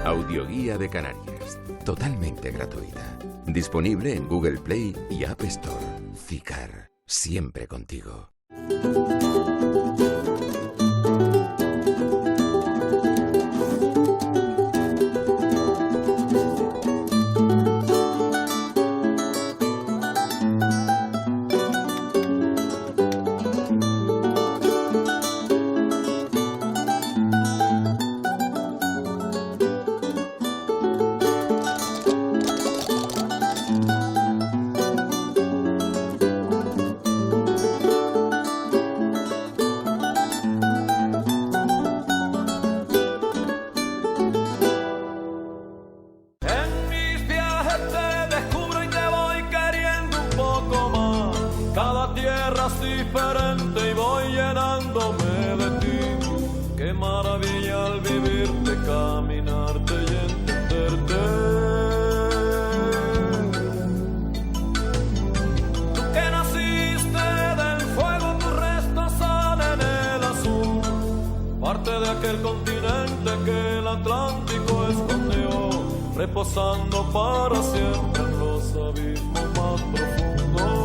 Audioguía de Canarias, totalmente gratuita. Disponible en Google Play y App Store. Cicar, siempre contigo. Diferente y voy llenándome de ti. Qué maravilla al vivirte, caminarte y entenderte. Tú que naciste del fuego, tus restos son en el azul, parte de aquel continente que el Atlántico escondió, reposando para siempre en los abismos más profundos.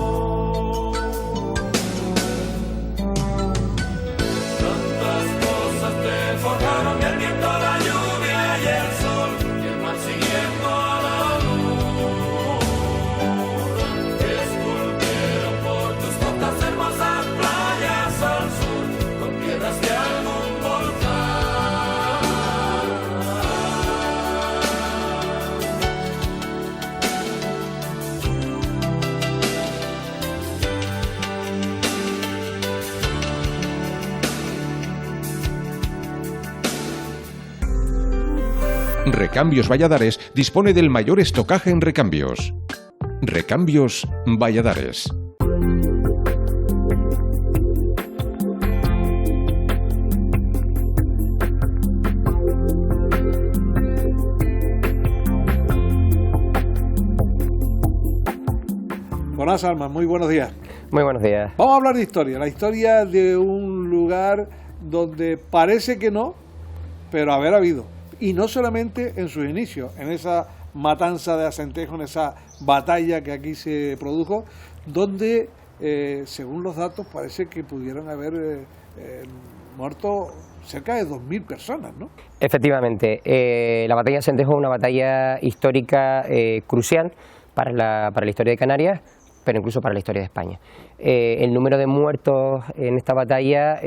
Forjaron el viento, la lluvia y el sol, y el mar siguiendo a la luz. Esculpieron por tus costas hermosas playas al sur, con piedras de algún volcán. Recambios Valladares dispone del mayor estocaje en recambios. Recambios Valladares. Buenas almas, muy buenos días. Muy buenos días. Vamos a hablar de historia, la historia de un lugar donde parece que no, pero haber habido. Y no solamente en sus inicios, en esa matanza de Acentejo, en esa batalla que aquí se produjo, donde, según los datos, parece que pudieron haber muerto cerca de 2.000 personas, ¿no? Efectivamente, la batalla de Acentejo es una batalla histórica crucial para la historia de Canarias, pero incluso para la historia de España. El número de muertos en esta batalla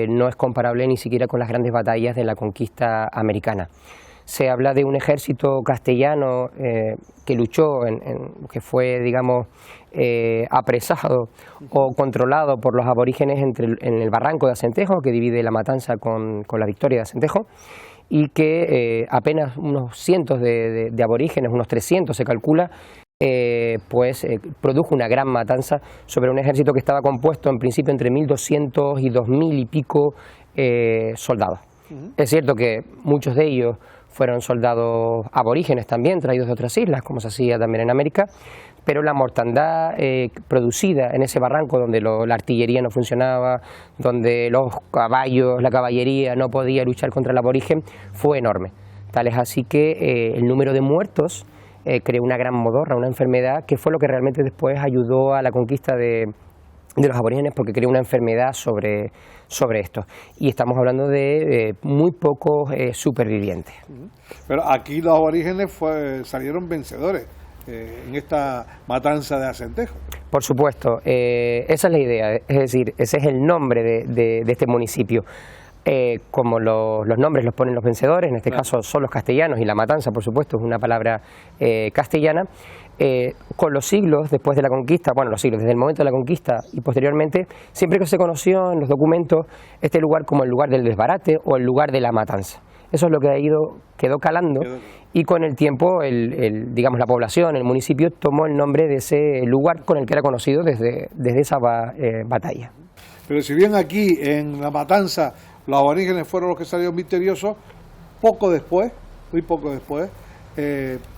no es comparable ni siquiera con las grandes batallas de la conquista americana. Se habla de un ejército castellano que luchó, que fue, digamos, apresado o controlado por los aborígenes en el barranco de Acentejo, que divide la matanza con la victoria de Acentejo, y que apenas unos cientos de aborígenes, unos 300 se calcula, produjo una gran matanza sobre un ejército que estaba compuesto en principio entre 1.200 y 2.000 y pico soldados. Es cierto que muchos de ellos fueron soldados aborígenes también, traídos de otras islas, como se hacía también en América, pero la mortandad producida en ese barranco donde la artillería no funcionaba, donde los caballos, la caballería no podía luchar contra el aborigen, fue enorme. Tal es así que el número de muertos creó una gran modorra, una enfermedad que fue lo que realmente después ayudó a la conquista de los aborígenes, porque creó una enfermedad sobre esto. Y estamos hablando de muy pocos supervivientes. Pero aquí los aborígenes salieron vencedores en esta matanza de Acentejo. Por supuesto, esa es la idea, es decir, ese es el nombre de este municipio. Como los nombres los ponen los vencedores, en este caso son los castellanos, y la matanza, por supuesto, es una palabra castellana. Con los siglos después de la conquista, bueno, los siglos desde el momento de la conquista y posteriormente, siempre que se conoció en los documentos este lugar como el lugar del desbarate o el lugar de la matanza. Eso es lo que quedó calando, y con el tiempo digamos, la población, el municipio tomó el nombre de ese lugar con el que era conocido desde esa batalla. Pero si bien aquí en la matanza los aborígenes fueron los que salieron victoriosos, muy poco después,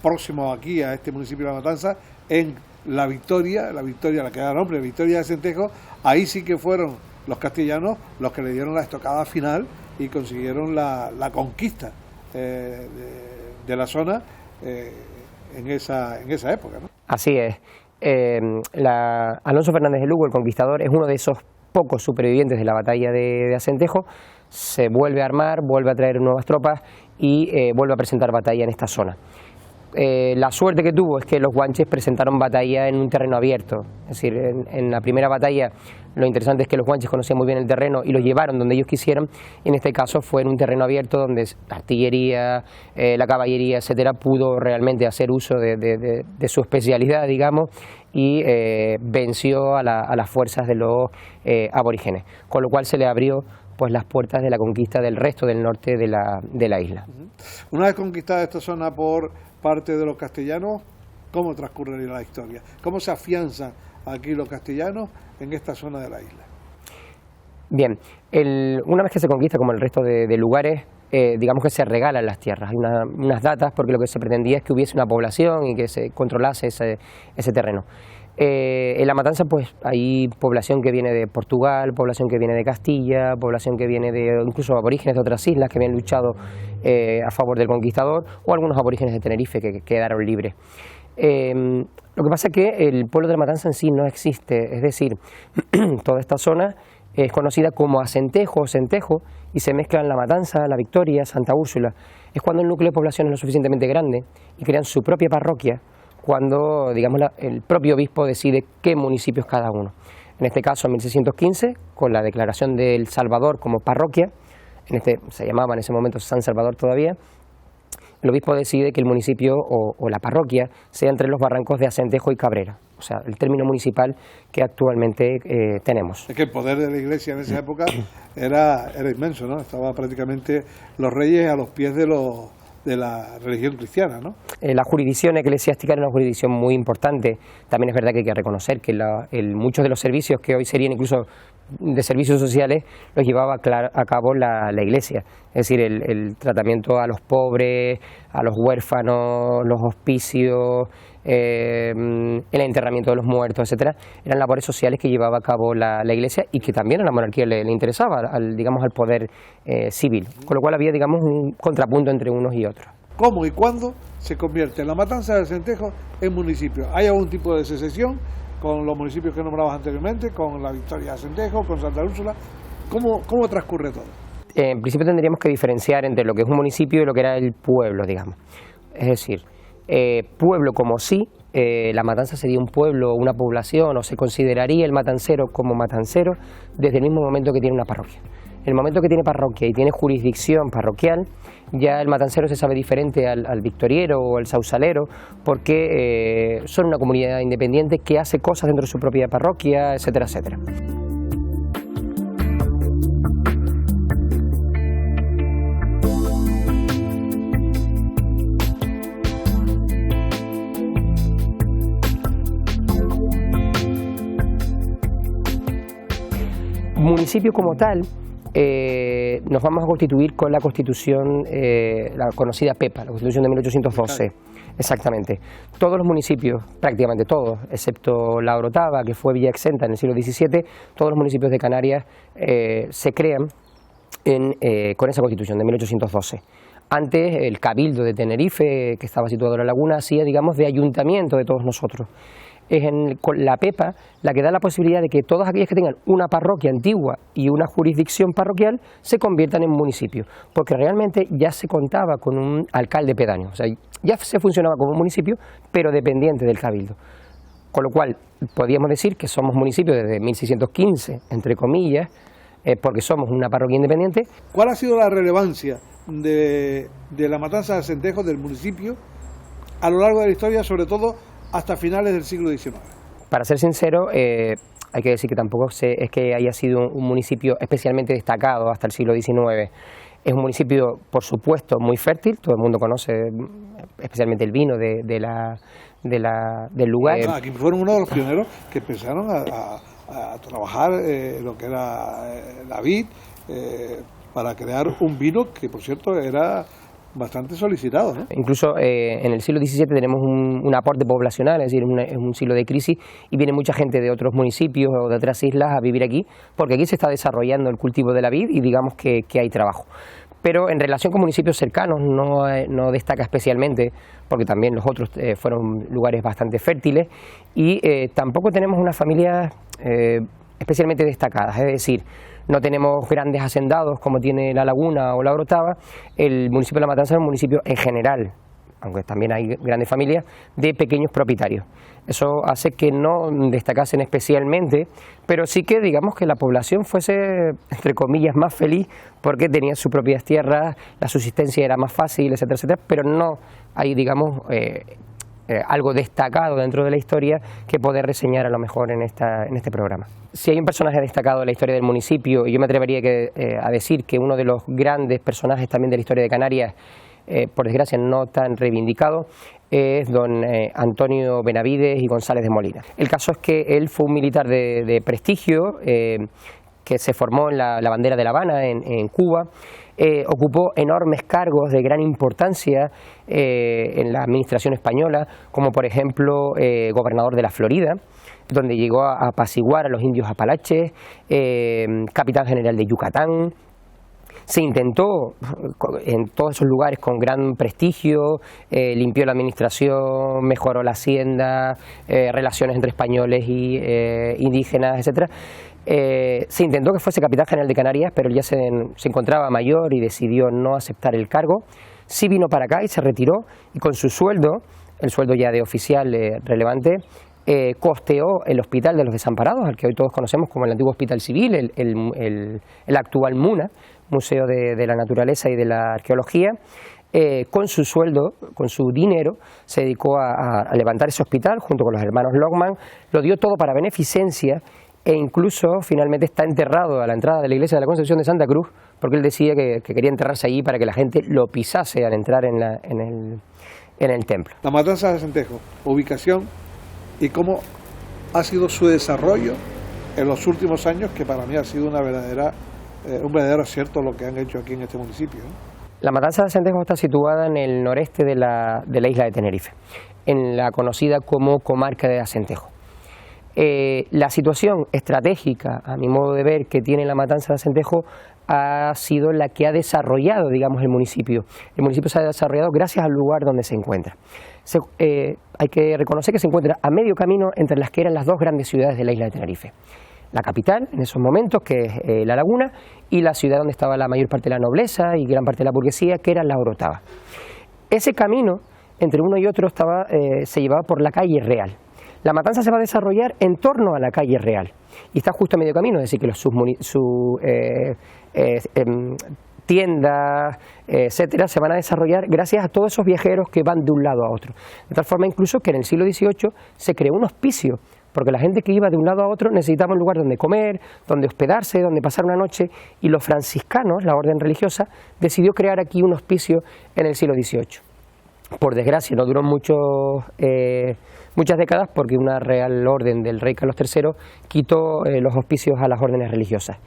próximo aquí a este municipio de La Matanza, en la victoria, la que da nombre, Victoria de Acentejo, ahí sí que fueron los castellanos los que le dieron la estocada final y consiguieron la conquista de la zona en esa época, ¿no? Así es. Alonso Fernández de Lugo, el conquistador, es uno de esos pocos supervivientes de la batalla de Acentejo. Se vuelve a armar, vuelve a traer nuevas tropas y vuelve a presentar batalla en esta zona. La suerte que tuvo es que los guanches presentaron batalla en un terreno abierto, es decir, en la primera batalla lo interesante es que los guanches conocían muy bien el terreno y lo llevaron donde ellos quisieron, y en este caso fue en un terreno abierto donde la artillería, la caballería, etcétera, pudo realmente hacer uso de su especialidad, digamos, y venció a las fuerzas de los aborígenes, con lo cual se le abrió pues las puertas de la conquista del resto del norte de la isla. Una vez conquistada esta zona por parte de los castellanos, ¿cómo transcurriría la historia? ¿Cómo se afianzan aquí los castellanos en esta zona de la isla? Bien, una vez que se conquista, como el resto de lugares, digamos que se regalan las tierras. Hay unas datas, porque lo que se pretendía es que hubiese una población y que se controlase ese terreno. En La Matanza pues hay población que viene de Portugal, población que viene de Castilla, población que viene de incluso aborígenes de otras islas que habían luchado a favor del conquistador, o algunos aborígenes de Tenerife que quedaron libres. Lo que pasa es que el pueblo de La Matanza en sí no existe, es decir, toda esta zona es conocida como Acentejo o Centejo y se mezclan La Matanza, La Victoria, Santa Úrsula. Es cuando el núcleo de población es lo suficientemente grande y crean su propia parroquia, cuando digamos el propio obispo decide qué municipios cada uno. En este caso, en 1615, con la declaración de El Salvador como parroquia, se llamaba en ese momento San Salvador todavía, el obispo decide que el municipio o la parroquia sea entre los barrancos de Acentejo y Cabrera, o sea, el término municipal que actualmente tenemos. Es que el poder de la Iglesia en esa época era inmenso, ¿no? Estaba prácticamente los reyes a los pies de la religión cristiana, ¿no? La jurisdicción eclesiástica era una jurisdicción muy importante. También es verdad que hay que reconocer que muchos de los servicios que hoy serían incluso de servicios sociales los llevaba a cabo la Iglesia. Es decir, el tratamiento a los pobres, a los huérfanos, los hospicios, el enterramiento de los muertos, etcétera, eran labores sociales que llevaba a cabo la Iglesia y que también a la monarquía le interesaba, al poder civil. Con lo cual había, digamos, un contrapunto entre unos y otros. ¿Cómo y cuándo se convierte La Matanza de Acentejo en municipio? ¿Hay algún tipo de secesión con los municipios que nombrabas anteriormente, con La Victoria de Acentejo, con Santa Úrsula? ¿Cómo transcurre todo? En principio tendríamos que diferenciar entre lo que es un municipio y lo que era el pueblo, digamos. Es decir, pueblo como sí, La Matanza sería un pueblo, una población, o se consideraría el matancero como matancero desde el mismo momento que tiene una parroquia. En el momento que tiene parroquia y tiene jurisdicción parroquial, ya el matancero se sabe diferente al victoriero o al sausalero, porque son una comunidad independiente que hace cosas dentro de su propia parroquia, etcétera, etcétera. Municipio como tal, nos vamos a constituir con la Constitución, la conocida PEPA, la Constitución de 1812. Exactamente. Todos los municipios, prácticamente todos, excepto La Orotava, que fue villa exenta en el siglo XVII, todos los municipios de Canarias se crean con esa Constitución de 1812. Antes, el Cabildo de Tenerife, que estaba situado en la laguna, hacía, digamos, de ayuntamiento de todos nosotros. Es con la PEPA la que da la posibilidad de que todas aquellas que tengan una parroquia antigua y una jurisdicción parroquial se conviertan en municipios, porque realmente ya se contaba con un alcalde pedáneo, o sea, ya se funcionaba como un municipio, pero dependiente del cabildo. Con lo cual, podríamos decir que somos municipios desde 1615, entre comillas, porque somos una parroquia independiente. ¿Cuál ha sido la relevancia de La Matanza de Acentejo, del municipio, a lo largo de la historia, sobre todo hasta finales del siglo XIX? Para ser sincero, hay que decir que tampoco es que haya sido un municipio especialmente destacado hasta el siglo XIX. Es un municipio, por supuesto, muy fértil, todo el mundo conoce especialmente el vino del lugar. Aquí fueron uno de los pioneros que empezaron a trabajar lo que era la vid, para crear un vino que, por cierto, era bastante solicitado, ¿no? Incluso en el siglo XVII tenemos un aporte poblacional, es decir, es un siglo de crisis y viene mucha gente de otros municipios o de otras islas a vivir aquí, porque aquí se está desarrollando el cultivo de la vid y digamos que hay trabajo. pero en relación con municipios cercanos no destaca especialmente, porque también los otros fueron lugares bastante fértiles, y tampoco tenemos unas familias especialmente destacadas, es decir, no tenemos grandes hacendados como tiene La Laguna o La Orotava. El municipio de La Matanza es un municipio en general, aunque también hay grandes familias, de pequeños propietarios. Eso hace que no destacasen especialmente, pero sí que digamos que la población fuese, entre comillas, más feliz porque tenía sus propias tierras, la subsistencia era más fácil, etcétera, etcétera, pero no hay, digamos, algo destacado dentro de la historia que poder reseñar a lo mejor en este programa. Si hay un personaje destacado de la historia del municipio, y yo me atrevería a decir que uno de los grandes personajes también de la historia de Canarias, por desgracia no tan reivindicado, es don Antonio Benavides y González de Molina. El caso es que él fue un militar de prestigio que se formó en la bandera de La Habana, en Cuba. Ocupó enormes cargos de gran importancia en la administración española, como por ejemplo gobernador de la Florida, donde llegó a apaciguar a los indios apalaches, capitán general de Yucatán. Se intentó en todos esos lugares con gran prestigio, limpió la administración, mejoró la hacienda, relaciones entre españoles y indígenas, etcétera. Se intentó que fuese capitán general de Canarias, pero él ya se encontraba mayor y decidió no aceptar el cargo. Sí vino para acá y se retiró, y con su sueldo, el sueldo ya de oficial relevante, costeó el Hospital de los Desamparados, al que hoy todos conocemos como el antiguo Hospital Civil, el actual MUNA, Museo de la Naturaleza y de la Arqueología. Con su sueldo, con su dinero, se dedicó a levantar ese hospital junto con los hermanos Lockman, lo dio todo para beneficencia, e incluso finalmente está enterrado a la entrada de la iglesia de la Concepción de Santa Cruz, porque él decía que quería enterrarse allí para que la gente lo pisase al entrar en el templo. La Matanza de Acentejo, ubicación y cómo ha sido su desarrollo en los últimos años, que para mí ha sido un verdadero acierto lo que han hecho aquí en este municipio, ¿no? La Matanza de Acentejo está situada en el noreste de la isla de Tenerife, en la conocida como comarca de Acentejo. La situación estratégica, a mi modo de ver, que tiene la Matanza de Acentejo ha sido la que ha desarrollado, digamos, el municipio. El municipio se ha desarrollado gracias al lugar donde se encuentra. Hay que reconocer que se encuentra a medio camino entre las que eran las dos grandes ciudades de la isla de Tenerife. La capital, en esos momentos, que es La Laguna, y la ciudad donde estaba la mayor parte de la nobleza y gran parte de la burguesía, que era La Orotava. Ese camino, entre uno y otro, se llevaba por la calle Real. La Matanza se va a desarrollar en torno a la calle Real y está justo a medio camino, es decir, que sus tiendas, etcétera, se van a desarrollar gracias a todos esos viajeros que van de un lado a otro. De tal forma incluso que en el siglo XVIII se creó un hospicio, porque la gente que iba de un lado a otro necesitaba un lugar donde comer, donde hospedarse, donde pasar una noche, y los franciscanos, la orden religiosa, decidió crear aquí un hospicio en el siglo XVIII. Por desgracia no duró muchas décadas, porque una real orden del rey Carlos III quitó los hospicios a las órdenes religiosas.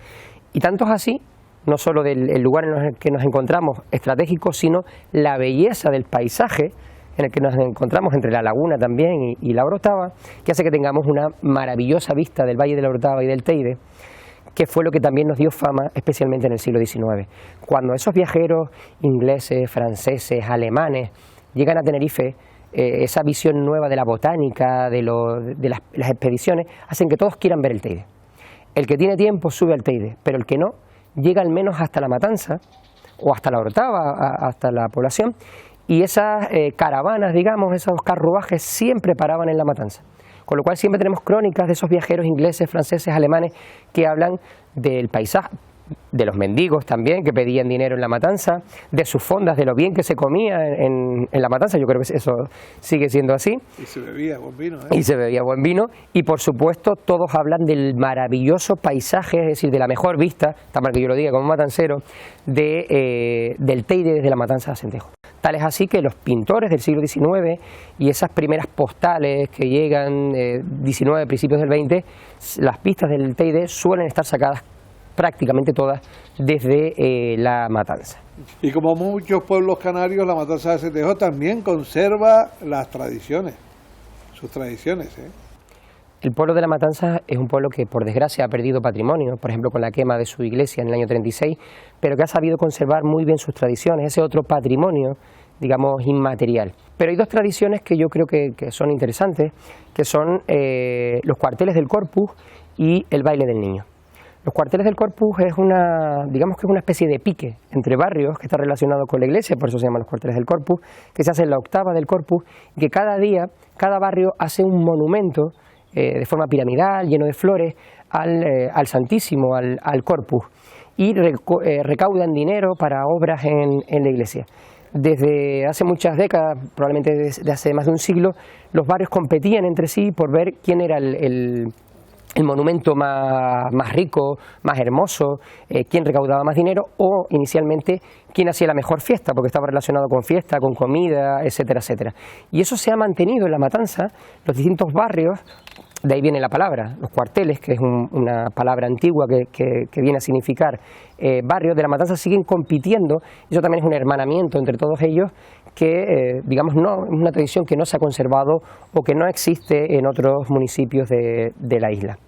Y tanto es así, no solo del lugar en el que nos encontramos estratégico, sino la belleza del paisaje en el que nos encontramos entre La Laguna también y La Orotava, que hace que tengamos una maravillosa vista del Valle de La Orotava y del Teide, que fue lo que también nos dio fama, especialmente en el siglo XIX. Cuando esos viajeros ingleses, franceses, alemanes llegan a Tenerife, esa visión nueva de la botánica, de las expediciones, hacen que todos quieran ver el Teide. El que tiene tiempo sube al Teide, pero el que no, llega al menos hasta La Matanza o hasta La Orotava, hasta la población, y esas caravanas, digamos, esos carruajes siempre paraban en La Matanza. Con lo cual siempre tenemos crónicas de esos viajeros ingleses, franceses, alemanes que hablan del paisaje, de los mendigos también que pedían dinero en La Matanza, de sus fondas, de lo bien que se comía en La Matanza. Yo creo que eso sigue siendo así. Y se bebía buen vino, ¿eh? Y se bebía buen vino, y por supuesto todos hablan del maravilloso paisaje, es decir, de la mejor vista, está mal que yo lo diga como matancero, del Teide desde La Matanza de Acentejo. Tal es así que los pintores del siglo XIX y esas primeras postales que llegan 19, principios del 20, las pistas del Teide suelen estar sacadas prácticamente todas desde La Matanza. Y como muchos pueblos canarios, La Matanza de Acentejo también conserva las tradiciones, sus tradiciones, ¿eh? El pueblo de La Matanza es un pueblo que, por desgracia, ha perdido patrimonio, por ejemplo, con la quema de su iglesia en el año 36, pero que ha sabido conservar muy bien sus tradiciones, ese otro patrimonio, digamos, inmaterial. Pero hay dos tradiciones que yo creo que son interesantes, que son los cuarteles del Corpus y el baile del niño. Los cuarteles del Corpus es digamos que es una especie de pique entre barrios que está relacionado con la iglesia, por eso se llaman los cuarteles del Corpus, que se hace en la octava del Corpus, y que cada día, cada barrio hace un monumento de forma piramidal, lleno de flores, al Santísimo, al Corpus, y recaudan dinero para obras en la iglesia. Desde hace muchas décadas, probablemente desde hace más de un siglo, los barrios competían entre sí por ver quién era el monumento más rico, más hermoso, quién recaudaba más dinero, o inicialmente quién hacía la mejor fiesta, porque estaba relacionado con fiesta, con comida, etcétera, etcétera. Y eso se ha mantenido en La Matanza, los distintos barrios. De ahí viene la palabra, los cuarteles, que es una palabra antigua que viene a significar barrios de La Matanza, siguen compitiendo. Eso también es un hermanamiento entre todos ellos que, digamos, no es una tradición que no se ha conservado o que no existe en otros municipios de la isla.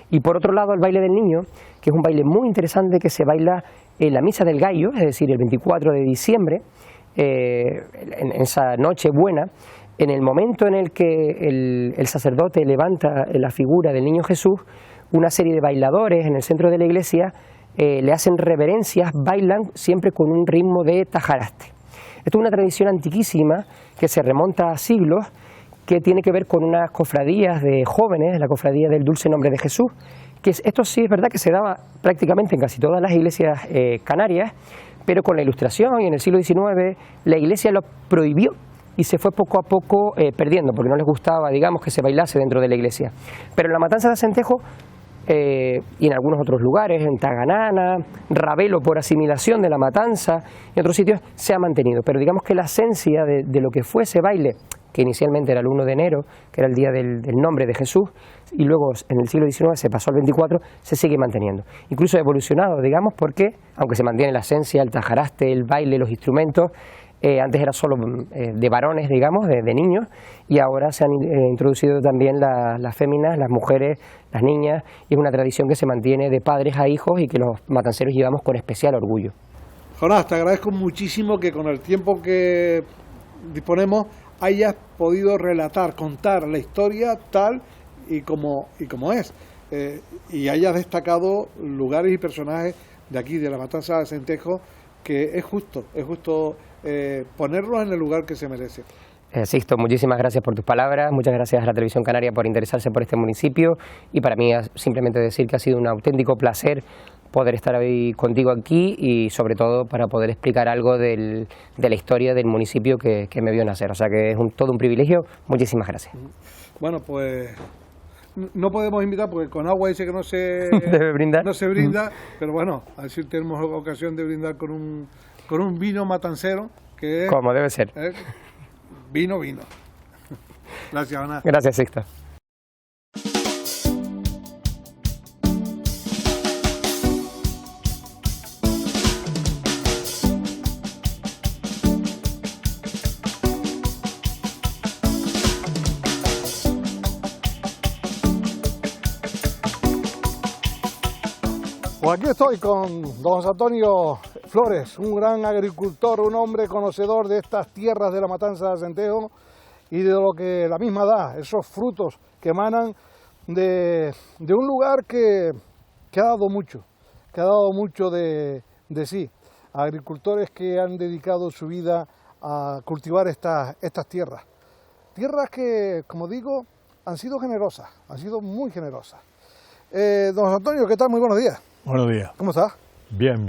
Y por otro lado, el baile del niño, que es un baile muy interesante que se baila en la Misa del Gallo, es decir, el 24 de diciembre, en esa noche buena. En el momento en el que el sacerdote levanta la figura del niño Jesús, una serie de bailadores en el centro de la iglesia le hacen reverencias, bailan siempre con un ritmo de tajaraste. Esto es una tradición antiquísima que se remonta a siglos, que tiene que ver con unas cofradías de jóvenes, la cofradía del Dulce Nombre de Jesús, que esto sí es verdad que se daba prácticamente en casi todas las iglesias canarias, pero con la Ilustración y en el siglo XIX la iglesia lo prohibió y se fue poco a poco perdiendo, porque no les gustaba, digamos, que se bailase dentro de la iglesia. Pero en La Matanza de Acentejo y en algunos otros lugares, en Taganana, Ravelo por asimilación de La Matanza y otros sitios, se ha mantenido. Pero digamos que la esencia de lo que fue ese baile, que inicialmente era el 1 de enero, que era el día del nombre de Jesús, y luego en el siglo XIX se pasó al 24, se sigue manteniendo. Incluso ha evolucionado, digamos, porque, aunque se mantiene la esencia, el tajaraste, el baile, los instrumentos, antes era solo de varones, digamos, de niños, y ahora se han introducido también las féminas, las mujeres, las niñas, y es una tradición que se mantiene de padres a hijos y que los matanceros llevamos con especial orgullo. Jonás, te agradezco muchísimo que con el tiempo que disponemos hayas podido relatar, contar la historia tal y como es, y hayas destacado lugares y personajes de aquí, de La Matanza de Acentejo, que es justo ponerlos en el lugar que se merece. Sixto, muchísimas gracias por tus palabras, muchas gracias a la Televisión Canaria por interesarse por este municipio, y para mí simplemente decir que ha sido un auténtico placer poder estar hoy contigo aquí y sobre todo para poder explicar algo de la historia del municipio que me vio nacer. O sea que es todo un privilegio. Muchísimas gracias. Bueno, pues no podemos invitar porque con agua dice que no se debe brindar. No se brinda, pero bueno, a ver si tenemos ocasión de brindar con un vino matancero que es, como debe ser. Vino. Gracias, Ana. Gracias, Sixto. Pues aquí estoy con don José Antonio Flores, un gran agricultor, un hombre conocedor de estas tierras de La Matanza de Acentejo y de lo que la misma da, esos frutos que emanan de un lugar que ha dado mucho de sí, a agricultores que han dedicado su vida a cultivar estas tierras que, como digo, han sido generosas, han sido muy generosas. Don José Antonio, ¿qué tal? Muy buenos días. Buenos días. ¿Cómo estás? Bien.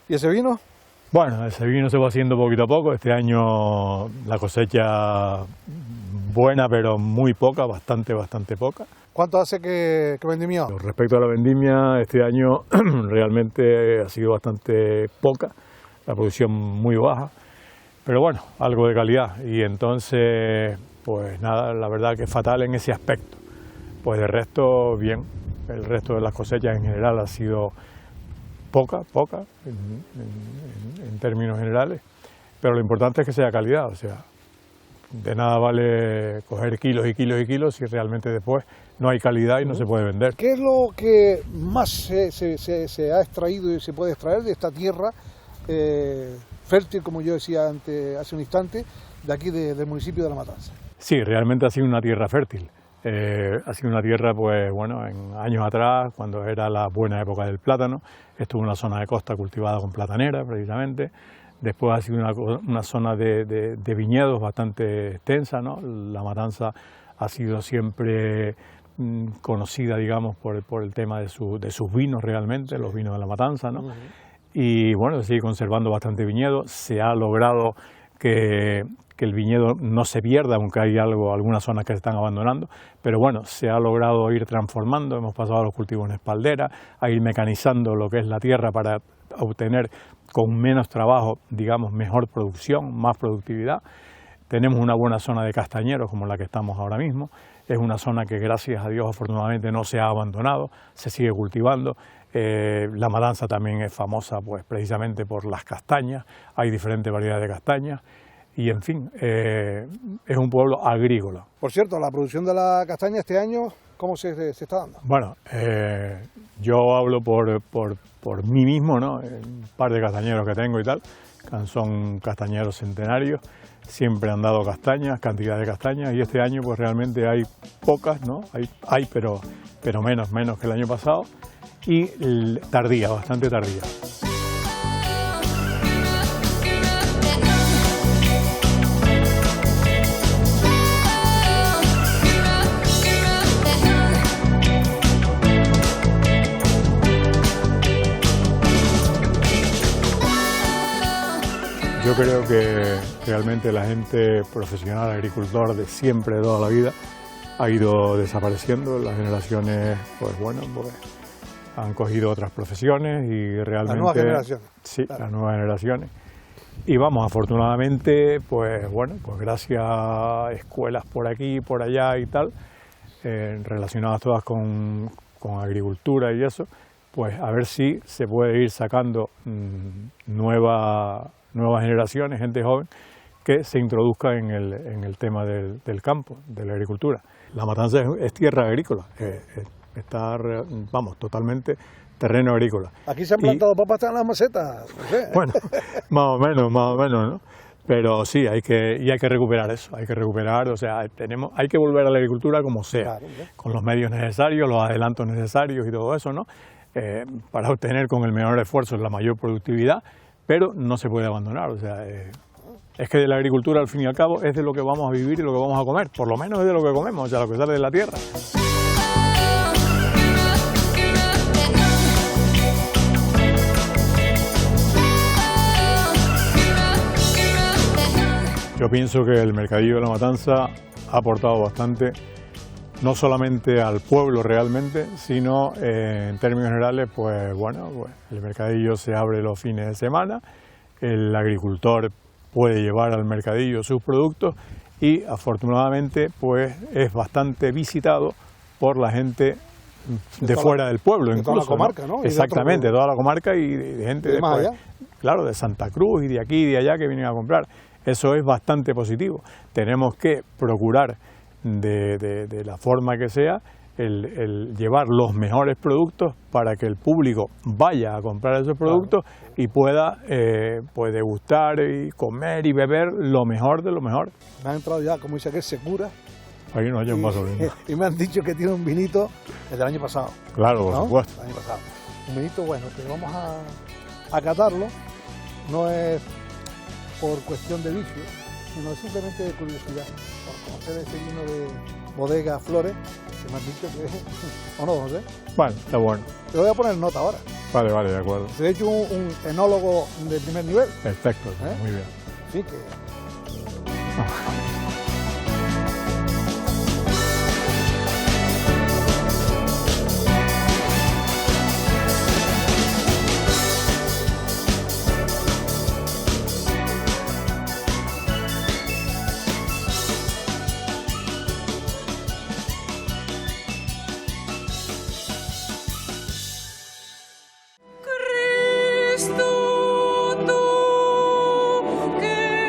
¿Y ese vino? Bueno, ese vino se va haciendo poquito a poco. Este año la cosecha buena, pero muy poca, bastante poca. ¿Cuánto hace que vendimió? Respecto a la vendimia, este año realmente ha sido bastante poca, la producción muy baja, pero bueno, algo de calidad. Y entonces, pues nada, la verdad que es fatal en ese aspecto. Pues de resto, bien. El resto de las cosechas en general ha sido poca en términos generales, pero lo importante es que sea calidad, o sea, de nada vale coger kilos y kilos y kilos si realmente después no hay calidad y no se puede vender. ¿Qué es lo que más se ha extraído y se puede extraer de esta tierra fértil, como yo decía hace un instante, de aquí del municipio de La Matanza? Sí, realmente ha sido una tierra fértil. Ha sido una tierra, pues bueno, en años atrás, cuando era la buena época del plátano, estuvo una zona de costa cultivada con platanera, precisamente. Después ha sido una zona de viñedos bastante extensa, ¿no? La Matanza ha sido siempre conocida, digamos, por el tema de sus vinos realmente, los vinos de La Matanza, ¿no? Y bueno, se sigue conservando bastante viñedo. Se ha logrado que el viñedo no se pierda, aunque hay algunas zonas que se están abandonando, pero bueno, se ha logrado ir transformando. Hemos pasado a los cultivos en espaldera, a ir mecanizando lo que es la tierra para obtener con menos trabajo, digamos, mejor producción, más productividad. Tenemos una buena zona de castañeros como la que estamos ahora mismo. Es una zona que, gracias a Dios, afortunadamente no se ha abandonado, se sigue cultivando. La Matanza también es famosa, pues, precisamente por las castañas. Hay diferentes variedades de castañas y, en fin, es un pueblo agrícola. Por cierto, la producción de la castaña este año, ¿cómo se está dando? Bueno, yo hablo por mí mismo, ¿no? Un par de castañeros que tengo y tal, que son castañeros centenarios. Siempre han dado castañas, cantidad de castañas, y este año pues realmente hay pocas, ¿no? Hay pero menos que el año pasado, y tardía, bastante tardía. Yo creo que realmente la gente profesional, agricultor de siempre, de toda la vida, ha ido desapareciendo. Las generaciones, pues bueno, pues, han cogido otras profesiones y realmente... Las nuevas generaciones. Sí, claro. Las nuevas generaciones. Y vamos, afortunadamente, pues bueno, pues gracias a escuelas por aquí, por allá y tal, relacionadas todas con agricultura y eso, pues a ver si se puede ir sacando nuevas generaciones, gente joven, que se introduzca en el tema del campo, de la agricultura. La Matanza es tierra agrícola, está, vamos, totalmente terreno agrícola. Aquí se han plantado papas en las macetas, no sé. Bueno, más o menos, ¿no? Pero sí, hay que recuperar eso, hay que recuperar, o sea, hay que volver a la agricultura como sea, claro, con los medios necesarios, los adelantos necesarios y todo eso, ¿no? Para obtener con el menor esfuerzo la mayor productividad, pero no se puede abandonar, o sea, es que de la agricultura al fin y al cabo es de lo que vamos a vivir y lo que vamos a comer, por lo menos es de lo que comemos, o sea, lo que sale de la tierra. Yo pienso que el mercadillo de La Matanza ha aportado bastante, no solamente al pueblo realmente, sino en términos generales, pues bueno, pues el mercadillo se abre los fines de semana, el agricultor puede llevar al mercadillo sus productos y afortunadamente pues es bastante visitado por la gente de fuera del pueblo, incluso. De toda la comarca, ¿no? Exactamente, de toda la comarca y de gente de más allá. Claro, de Santa Cruz y de aquí y de allá que vienen a comprar. Eso es bastante positivo. Tenemos que procurar de la forma que sea el llevar los mejores productos para que el público vaya a comprar esos productos, claro, y pueda pues degustar y comer y beber lo mejor de lo mejor. Me han entrado ya, como dice aquel, Secura. Ahí no hay un vaso de vino. Y me han dicho que tiene un vinito del año pasado. Claro, por supuesto. El año pasado. Un vinito bueno, que vamos a catarlo. No es por cuestión de vicio, sino simplemente de curiosidad, por conocer ese vino de Bodega Flores, que me han dicho que es, o no, no sé. Bueno, está bueno. Te voy a poner nota ahora. Vale, de acuerdo. Se ha hecho un enólogo de primer nivel. Perfecto, muy bien. Sí, que... Cristo, tú que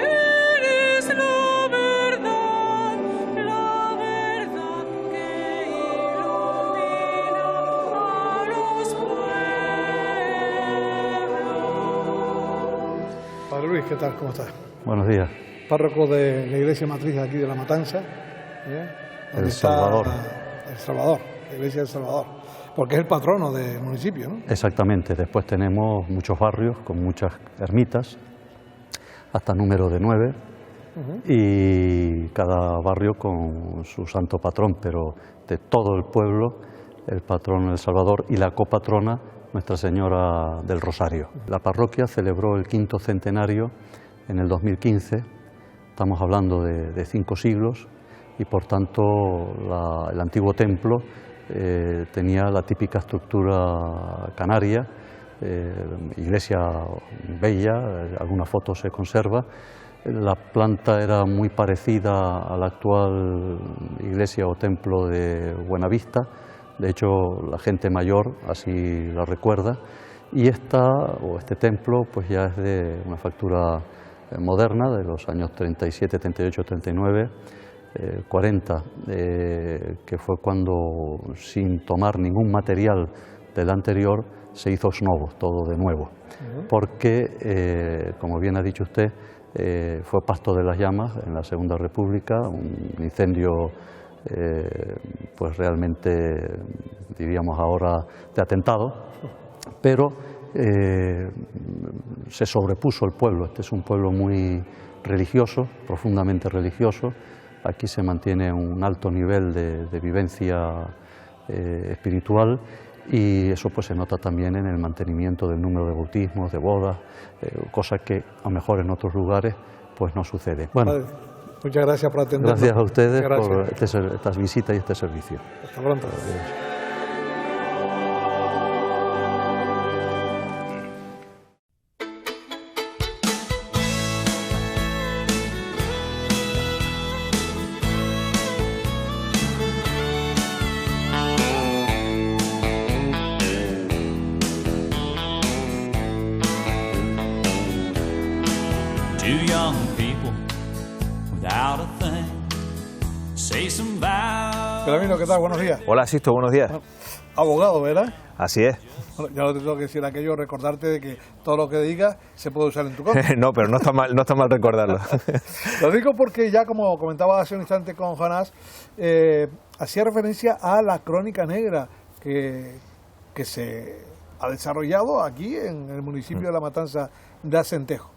eres la verdad. ¿qué tal? ¿Cómo estás? Buenos días. Párroco de la iglesia matriz aquí de La Matanza. El Salvador. El Salvador, la iglesia del Salvador. Porque es el patrono del municipio, ¿no? Exactamente. Después tenemos muchos barrios con muchas ermitas, hasta número de 9, y cada barrio con su santo patrón, pero de todo el pueblo, el patrón del Salvador y la copatrona, Nuestra Señora del Rosario. La parroquia celebró el 5º centenario en el 2015, estamos hablando de 5 siglos, y por tanto el antiguo templo tenía la típica estructura canaria, iglesia bella, alguna foto se conserva. La planta era muy parecida a la actual iglesia o templo de Buenavista, de hecho la gente mayor así la recuerda, y este templo pues ya es de una factura moderna de los años 37, 38, 39, 40, que fue cuando, sin tomar ningún material del anterior, se hizo nuevo, todo de nuevo, porque, como bien ha dicho usted, fue pasto de las llamas en la Segunda República, un incendio pues realmente, diríamos ahora, de atentado, pero se sobrepuso el pueblo. Este es un pueblo muy religioso, profundamente religioso. Aquí se mantiene un alto nivel de vivencia espiritual, y eso pues se nota también en el mantenimiento del número de bautismos, de bodas, cosa que a lo mejor en otros lugares pues no sucede. Bueno, Padre, muchas gracias por atendernos. gracias a ustedes Gracias. por estas visitas y este servicio. Hasta pronto. Two young people without a thing say some vows. Belamino, ¿qué tal? Buenos días. Hola, Sisto, buenos días. Abogado, ¿verdad? Así es. Bueno, ya no te tengo que decir aquello, recordarte de que todo lo que digas se puede usar en tu contra. No, pero no está mal recordarlo. Lo digo porque ya, como comentaba hace un instante con Jonás, hacía referencia a la crónica negra que se ha desarrollado aquí en el municipio de La Matanza de Acentejo.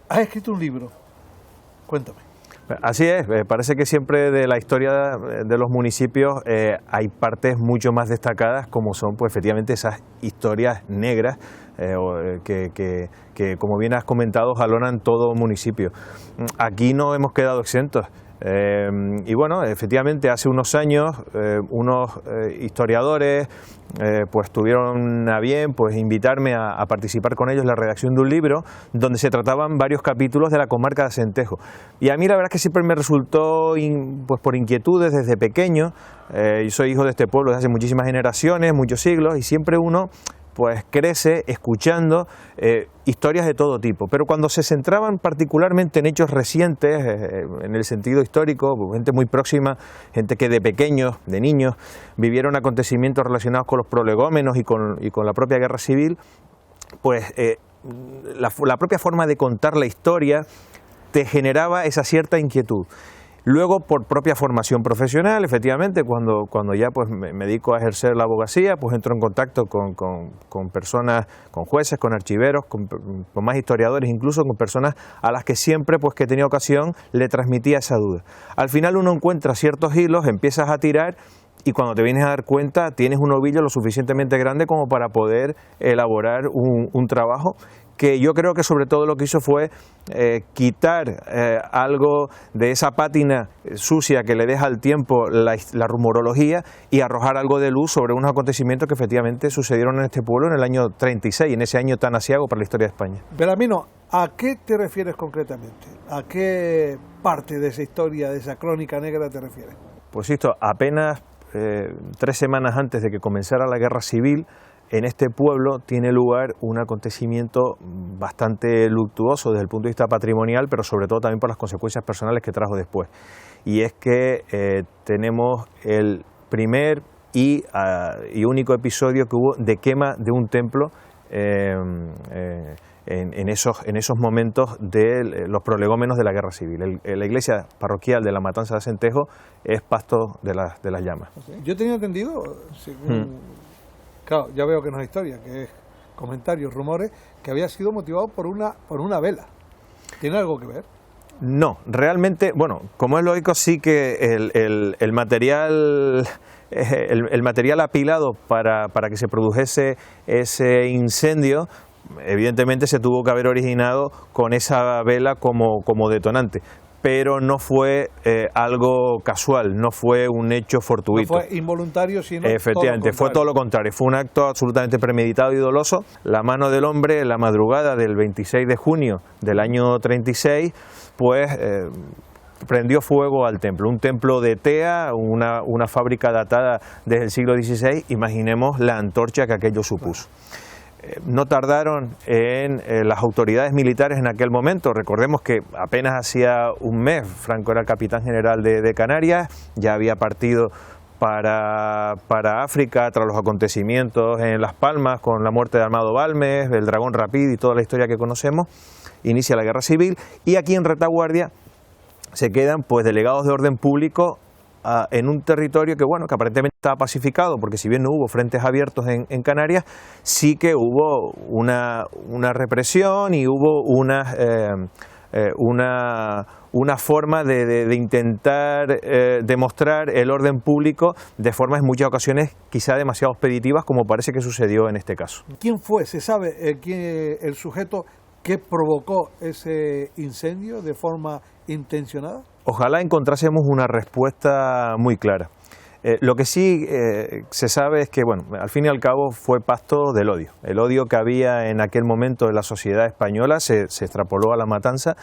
Has escrito un libro, cuéntame. Así es, parece que siempre de la historia de los municipios hay partes mucho más destacadas, como son pues efectivamente esas historias negras que como bien has comentado jalonan todo municipio. Aquí no hemos quedado exentos. Y bueno, efectivamente hace unos años unos historiadores pues tuvieron a bien pues invitarme a participar con ellos en la redacción de un libro donde se trataban varios capítulos de la comarca de Acentejo, y a mí la verdad es que siempre me resultó pues por inquietudes desde pequeño. Yo soy hijo de este pueblo desde hace muchísimas generaciones, muchos siglos, y siempre uno pues crece escuchando historias de todo tipo, pero cuando se centraban particularmente en hechos recientes, en el sentido histórico, gente muy próxima, gente que de pequeños, de niños, vivieron acontecimientos relacionados con los prolegómenos y con la propia guerra civil, pues la propia forma de contar la historia te generaba esa cierta inquietud. Luego, por propia formación profesional, efectivamente, cuando ya pues me dedico a ejercer la abogacía, pues entro en contacto con personas, con jueces, con archiveros, con más historiadores, incluso con personas a las que siempre pues que tenía ocasión le transmitía esa duda. Al final uno encuentra ciertos hilos, empiezas a tirar, y cuando te vienes a dar cuenta tienes un ovillo lo suficientemente grande como para poder elaborar un trabajo que yo creo que sobre todo lo que hizo fue quitar algo de esa pátina sucia que le deja al tiempo la rumorología, y arrojar algo de luz sobre unos acontecimientos que efectivamente sucedieron en este pueblo en el año 36, en ese año tan aciago para la historia de España. Belamino, ¿a qué te refieres concretamente? ¿A qué parte de esa historia, de esa crónica negra te refieres? Pues esto, apenas 3 semanas antes de que comenzara la guerra civil, en este pueblo tiene lugar un acontecimiento bastante luctuoso desde el punto de vista patrimonial, pero sobre todo también por las consecuencias personales que trajo después. Y es que tenemos el primer y único episodio que hubo de quema de un templo en esos momentos de los prolegómenos de la Guerra Civil. La iglesia parroquial de la Matanza de Acentejo es pasto de las llamas. Yo tenía entendido, según, claro, ya veo que no es historia, que es comentarios, rumores, que había sido motivado por una vela. ¿Tiene algo que ver? No, realmente, bueno, como es lógico, sí que el material apilado para que se produjese ese incendio, evidentemente se tuvo que haber originado con esa vela como detonante, pero no fue algo casual, no fue un hecho fortuito. No fue involuntario, sino efectivamente, fue todo lo contrario, fue un acto absolutamente premeditado y doloso. La mano del hombre, en la madrugada del 26 de junio del año 36, pues prendió fuego al templo, un templo de tea, una fábrica datada desde el siglo XVI, imaginemos la antorcha que aquello supuso. No tardaron en las autoridades militares en aquel momento. Recordemos que apenas hacía un mes Franco era el capitán general de Canarias, ya había partido para África tras los acontecimientos en Las Palmas con la muerte de Amado Balmes, del Dragón Rapid y toda la historia que conocemos. Inicia la Guerra Civil y aquí en retaguardia se quedan pues delegados de orden público en un territorio que aparentemente estaba pacificado, porque si bien no hubo frentes abiertos en Canarias, sí que hubo una represión y hubo una forma de intentar demostrar el orden público de formas en muchas ocasiones quizá demasiado expeditivas, como parece que sucedió en este caso. ¿Quién fue? ¿Se sabe el sujeto que provocó ese incendio de forma intencionada? Ojalá encontrásemos una respuesta muy clara. Lo que sí se sabe es que, al fin y al cabo fue pasto del odio. El odio que había en aquel momento en la sociedad española se extrapoló a la matanza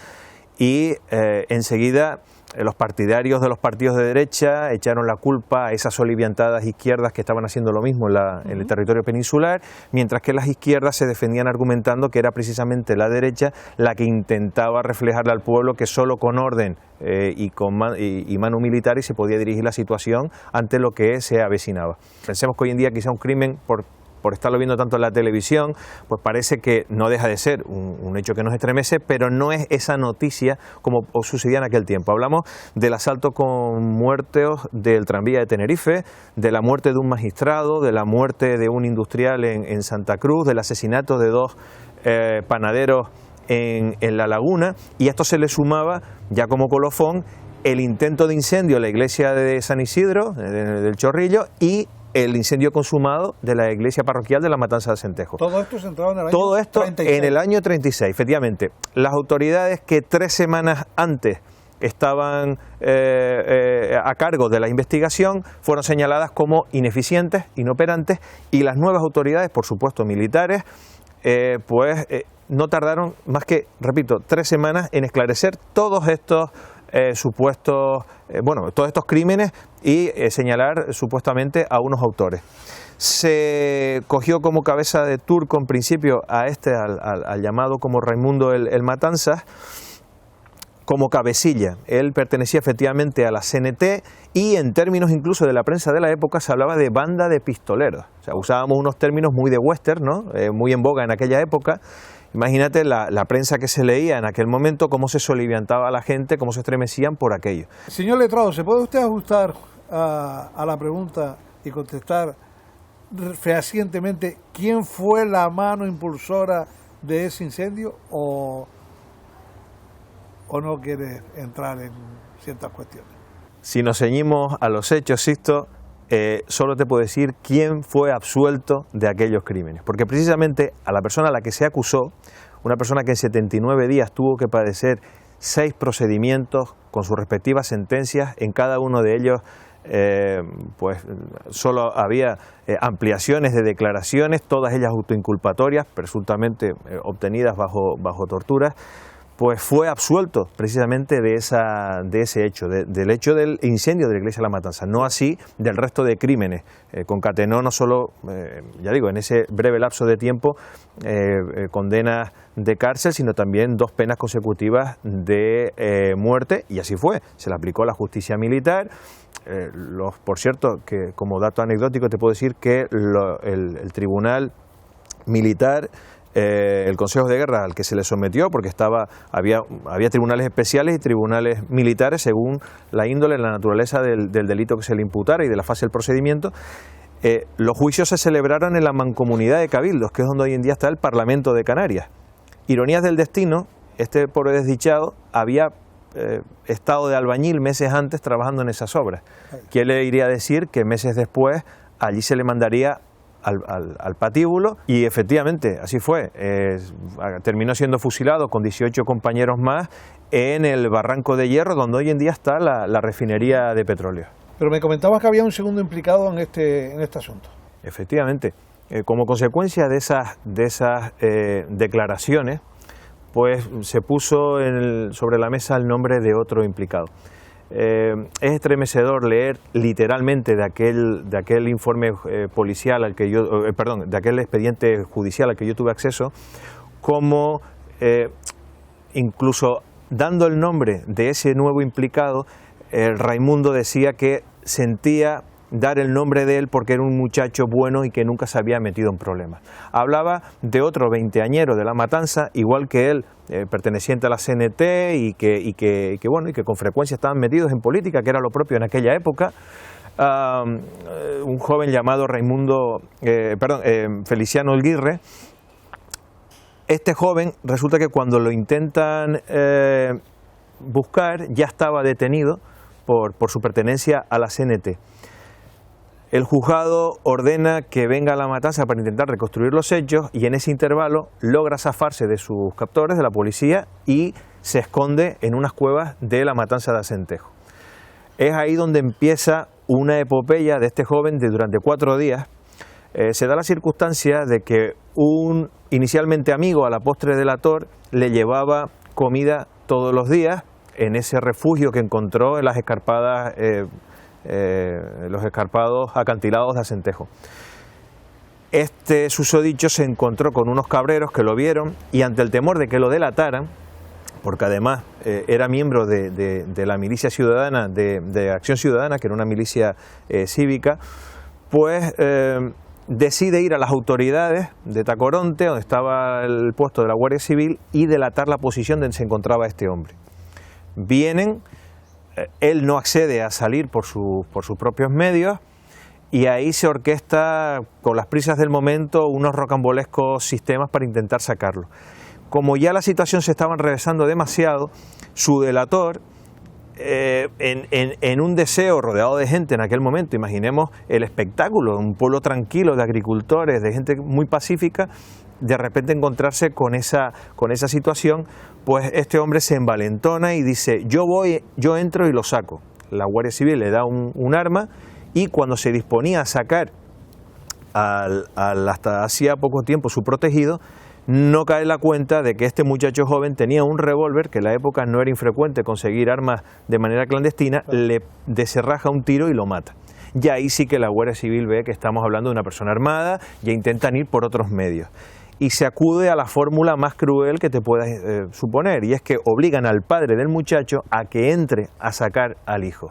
y enseguida los partidarios de los partidos de derecha echaron la culpa a esas oliviantadas izquierdas que estaban haciendo lo mismo en el territorio peninsular, mientras que las izquierdas se defendían argumentando que era precisamente la derecha la que intentaba reflejarle al pueblo que solo con orden y mano militar se podía dirigir la situación ante lo que se avecinaba. Pensemos que hoy en día quizá un crimen por estarlo viendo tanto en la televisión, pues parece que no deja de ser un hecho que nos estremece, pero no es esa noticia como sucedía en aquel tiempo. Hablamos del asalto con muertos del tranvía de Tenerife, de la muerte de un magistrado, de la muerte de un industrial en Santa Cruz, del asesinato de dos panaderos en La Laguna, y a esto se le sumaba, ya como colofón, el intento de incendio en la iglesia de San Isidro, del Chorrillo, y el incendio consumado de la iglesia parroquial de la Matanza de Acentejo. Todo esto centrado en el año 36. Todo esto en el año 36, efectivamente. Las autoridades que 3 semanas antes estaban a cargo de la investigación fueron señaladas como ineficientes, inoperantes, y las nuevas autoridades, por supuesto militares, no tardaron más que, repito, 3 semanas en esclarecer todos estos supuestos, todos estos crímenes y señalar supuestamente a unos autores. Se cogió como cabeza de turco en principio al llamado como Raimundo el Matanzas, como cabecilla. Él pertenecía efectivamente a la CNT y en términos incluso de la prensa de la época se hablaba de banda de pistoleros. O sea, usábamos unos términos muy de western, ¿no? Muy en boga en aquella época. Imagínate la prensa que se leía en aquel momento, cómo se soliviantaba a la gente, cómo se estremecían por aquello. Señor letrado, ¿se puede usted ajustar a la pregunta y contestar fehacientemente quién fue la mano impulsora de ese incendio o no quiere entrar en ciertas cuestiones? Si nos ceñimos a los hechos, Sixto, solo te puedo decir quién fue absuelto de aquellos crímenes, porque precisamente a la persona a la que se acusó, una persona que en 79 días tuvo que padecer 6 procedimientos con sus respectivas sentencias, en cada uno de ellos solo había ampliaciones de declaraciones, todas ellas autoinculpatorias, presuntamente obtenidas bajo torturas, pues fue absuelto precisamente de ese hecho, del hecho del incendio de la iglesia de la Matanza, no así del resto de crímenes. Concatenó no solo, en ese breve lapso de tiempo, condenas de cárcel, sino también 2 penas consecutivas de muerte, y así fue, se le aplicó la justicia militar. Por cierto, que como dato anecdótico te puedo decir que el tribunal militar el Consejo de Guerra al que se le sometió, porque había tribunales especiales y tribunales militares según la índole, la naturaleza del delito que se le imputara y de la fase del procedimiento. Los juicios se celebraron en la Mancomunidad de Cabildos, que es donde hoy en día está el Parlamento de Canarias. Ironías del destino, este pobre desdichado había estado de albañil meses antes trabajando en esas obras. ¿Quién le iría a decir que meses después allí se le mandaría al patíbulo? Y efectivamente, así fue. Terminó siendo fusilado con 18 compañeros más en el Barranco de Hierro, donde hoy en día está la refinería de petróleo. Pero me comentabas que había un segundo implicado en este asunto. Efectivamente. Como consecuencia de esas declaraciones, pues se puso sobre la mesa el nombre de otro implicado. Es estremecedor leer literalmente de aquel informe policial de aquel expediente judicial al que yo tuve acceso, como incluso dando el nombre de ese nuevo implicado, Raimundo decía que sentía dar el nombre de él porque era un muchacho bueno y que nunca se había metido en problemas. Hablaba de otro veinteañero de La Matanza, igual que él, perteneciente a la CNT y que con frecuencia estaban metidos en política, que era lo propio en aquella época. Un joven llamado Feliciano Elguirre. Este joven resulta que cuando lo intentan buscar ya estaba detenido por su pertenencia a la CNT. El juzgado ordena que venga a La Matanza para intentar reconstruir los hechos y en ese intervalo logra zafarse de sus captores, de la policía, y se esconde en unas cuevas de La Matanza de Acentejo. Es ahí donde empieza una epopeya de este joven durante 4 días. Se da la circunstancia de que un inicialmente amigo, a la postre delator, le llevaba comida todos los días en ese refugio que encontró en las los escarpados acantilados de Acentejo. Este susodicho se encontró con unos cabreros que lo vieron y ante el temor de que lo delataran, porque además era miembro de la milicia ciudadana, de Acción Ciudadana, que era una milicia cívica, pues decide ir a las autoridades de Tacoronte, donde estaba el puesto de la Guardia Civil, y delatar la posición donde se encontraba este hombre. Vienen, él no accede a salir por sus propios medios y ahí se orquesta con las prisas del momento unos rocambolescos sistemas para intentar sacarlo. Como ya la situación se estaba enrevesando demasiado, su delator, en un deseo rodeado de gente en aquel momento, imaginemos el espectáculo, un pueblo tranquilo de agricultores, de gente muy pacífica, de repente encontrarse con esa situación, pues este hombre se envalentona y dice: yo entro y lo saco. La Guardia Civil le da un arma y cuando se disponía a sacar hasta hacía poco tiempo su protegido, no cae en la cuenta de que este muchacho joven tenía un revólver, que en la época no era infrecuente conseguir armas de manera clandestina, le deserraja un tiro y lo mata. Y ahí sí que la Guardia Civil ve que estamos hablando de una persona armada y intentan ir por otros medios. Y se acude a la fórmula más cruel que te puedas suponer, y es que obligan al padre del muchacho a que entre a sacar al hijo.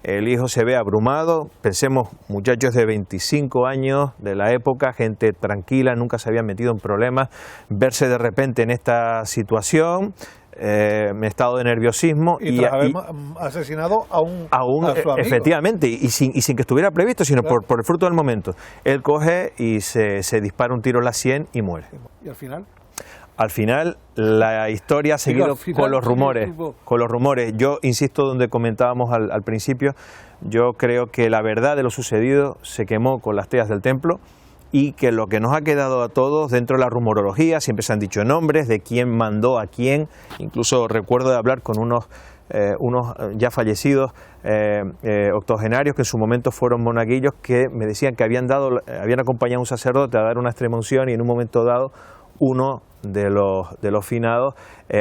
El hijo se ve abrumado, pensemos, muchachos de 25 años de la época, gente tranquila, nunca se habían metido en problemas, verse de repente en esta situación, estado de nerviosismo. Y tras haber asesinado a su amigo. Efectivamente, y sin que estuviera previsto, sino claro, por el fruto del momento. Él coge y se dispara un tiro en la sien y muere. ¿Y al final? Al final la historia ha seguido con los rumores. Yo insisto donde comentábamos al principio, yo creo que la verdad de lo sucedido se quemó con las teas del templo y que lo que nos ha quedado a todos dentro de la rumorología, siempre se han dicho nombres de quién mandó a quién, incluso recuerdo de hablar con unos ya fallecidos octogenarios que en su momento fueron monaguillos, que me decían que habían acompañado a un sacerdote a dar una extremaunción y en un momento dado uno de los finados,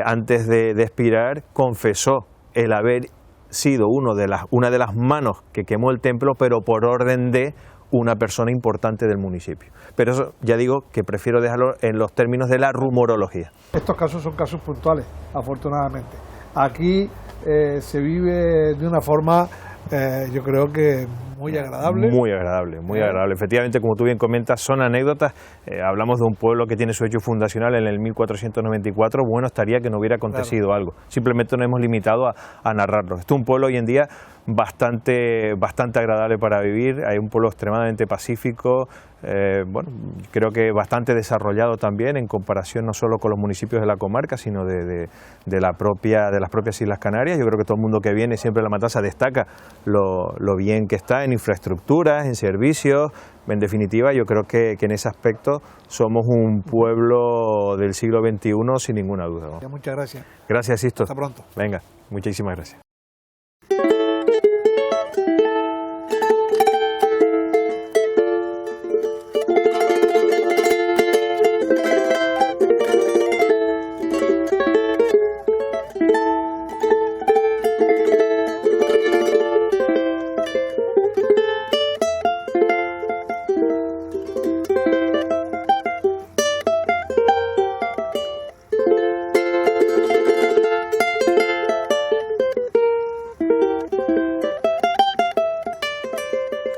antes de expirar, confesó el haber sido una de las manos que quemó el templo, pero por orden de una persona importante del municipio. Pero eso ya digo que prefiero dejarlo en los términos de la rumorología. Estos casos son casos puntuales, afortunadamente. Aquí se vive de una forma, yo creo que muy agradable. Muy agradable, muy agradable. Efectivamente, como tú bien comentas, son anécdotas. Hablamos de un pueblo que tiene su hecho fundacional en el 1494. Bueno, estaría que no hubiera acontecido algo. Simplemente nos hemos limitado a narrarlo. Esto es un pueblo hoy en día bastante agradable para vivir. Hay un pueblo extremadamente pacífico, bueno, creo que bastante desarrollado también en comparación no solo con los municipios de la comarca, sino de las propias Islas Canarias. Yo creo que todo el mundo que viene siempre a La Matanza destaca lo bien que está en infraestructuras, en servicios. En definitiva, yo creo que en ese aspecto somos un pueblo del siglo XXI sin ninguna duda, ¿no? Muchas gracias. Gracias, Sisto. Hasta pronto. Venga, muchísimas gracias.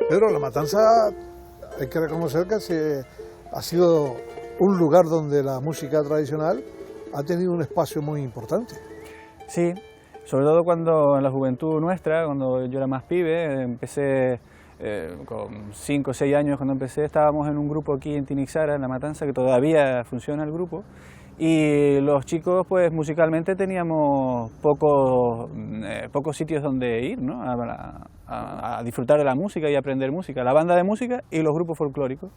Pedro, La Matanza, hay que reconocer que ha sido un lugar donde la música tradicional ha tenido un espacio muy importante. Sí, sobre todo cuando en la juventud nuestra, cuando yo era más pibe, empecé con 5 o 6 años, cuando empecé estábamos en un grupo aquí en Tinixara, en La Matanza, que todavía funciona el grupo, y los chicos pues musicalmente teníamos pocos sitios donde ir, ¿no? A disfrutar de la música y aprender música, la banda de música y los grupos folclóricos.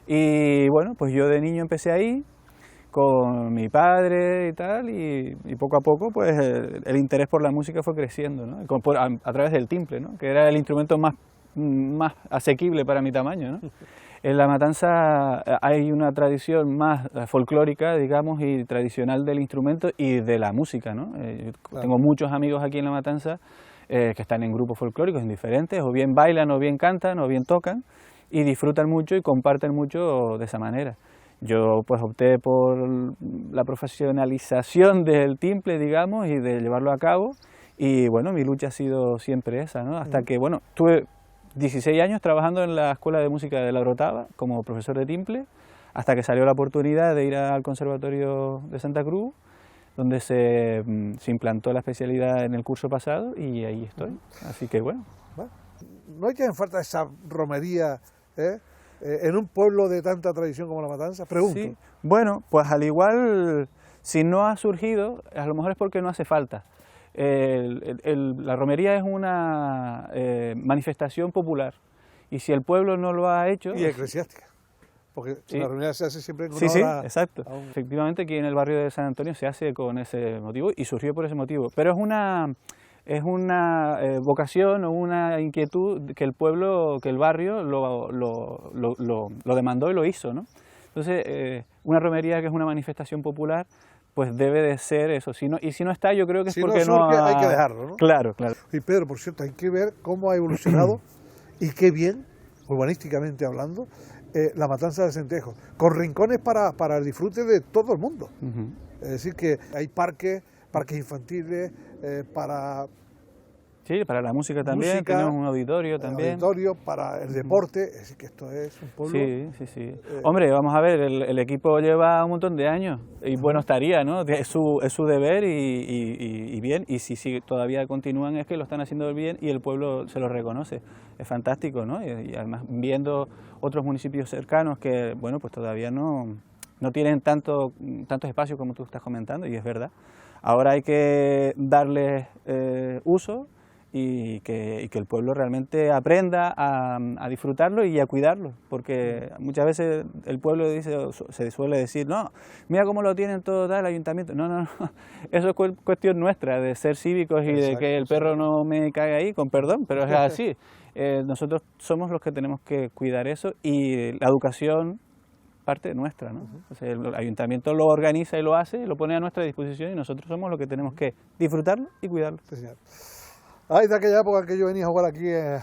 Y bueno, pues yo de niño empecé ahí con mi padre y tal, y poco a poco pues el interés por la música fue creciendo, ¿no? A través del timple, ¿no? Que era el instrumento más asequible para mi tamaño, ¿no? En La Matanza hay una tradición más folclórica, digamos, y tradicional del instrumento y de la música, ¿no? Claro. Tengo muchos amigos aquí en La Matanza que están en grupos folclóricos en diferentes, o bien bailan, o bien cantan, o bien tocan, y disfrutan mucho y comparten mucho de esa manera. Yo pues opté por la profesionalización del timple, digamos, y de llevarlo a cabo, y bueno, mi lucha ha sido siempre esa, ¿no? Hasta que, bueno, tuve 16 años trabajando en la Escuela de Música de La Orotava como profesor de timple, hasta que salió la oportunidad de ir al Conservatorio de Santa Cruz, donde se implantó la especialidad en el curso pasado, y ahí estoy. Así que bueno. ¿No hay que hacer falta esa romería en un pueblo de tanta tradición como La Matanza? Pregunto. Sí. Bueno, pues al igual, si no ha surgido, a lo mejor es porque no hace falta. La romería es una manifestación popular, y si el pueblo no lo ha hecho... Y eclesiástica, porque sí, la romería se hace siempre en honor sí, exacto. Efectivamente, aquí en el barrio de San Antonio se hace con ese motivo, y surgió por ese motivo, pero es una vocación o una inquietud que el pueblo, que el barrio lo demandó y lo hizo, ¿no? Entonces, una romería que es una manifestación popular, pues debe de ser eso. Y si no está, yo creo que es porque no hay que dejarlo, ¿no? Claro, claro. Y Pedro, por cierto, hay que ver cómo ha evolucionado y qué bien, urbanísticamente hablando, La Matanza del Centejo, con rincones para el disfrute de todo el mundo. Es decir, que hay parques infantiles, para... Sí, para la música también, tenemos un auditorio también. Auditorio, para el deporte, es decir, que esto es un pueblo... Sí. Hombre, vamos a ver, el equipo lleva un montón de años, y bueno estaría, ¿no? Es su deber y bien, y si todavía continúan es que lo están haciendo bien y el pueblo se lo reconoce. Es fantástico, ¿no? Y además viendo otros municipios cercanos que, bueno, pues todavía no tienen tantos espacios como tú estás comentando, y es verdad. Ahora hay que darles uso, y que el pueblo realmente aprenda a disfrutarlo y a cuidarlo, porque muchas veces el pueblo se suele decir, no, mira cómo lo tienen todo el ayuntamiento. No, eso es cuestión nuestra, de ser cívicos y de que el perro no me caiga ahí, con perdón, pero es así. Nosotros somos los que tenemos que cuidar eso, y la educación parte nuestra, ¿no? O sea, el ayuntamiento lo organiza y lo hace, lo pone a nuestra disposición, y nosotros somos los que tenemos que disfrutarlo y cuidarlo. Sí, señor. Ay, de aquella época que yo venía a jugar aquí en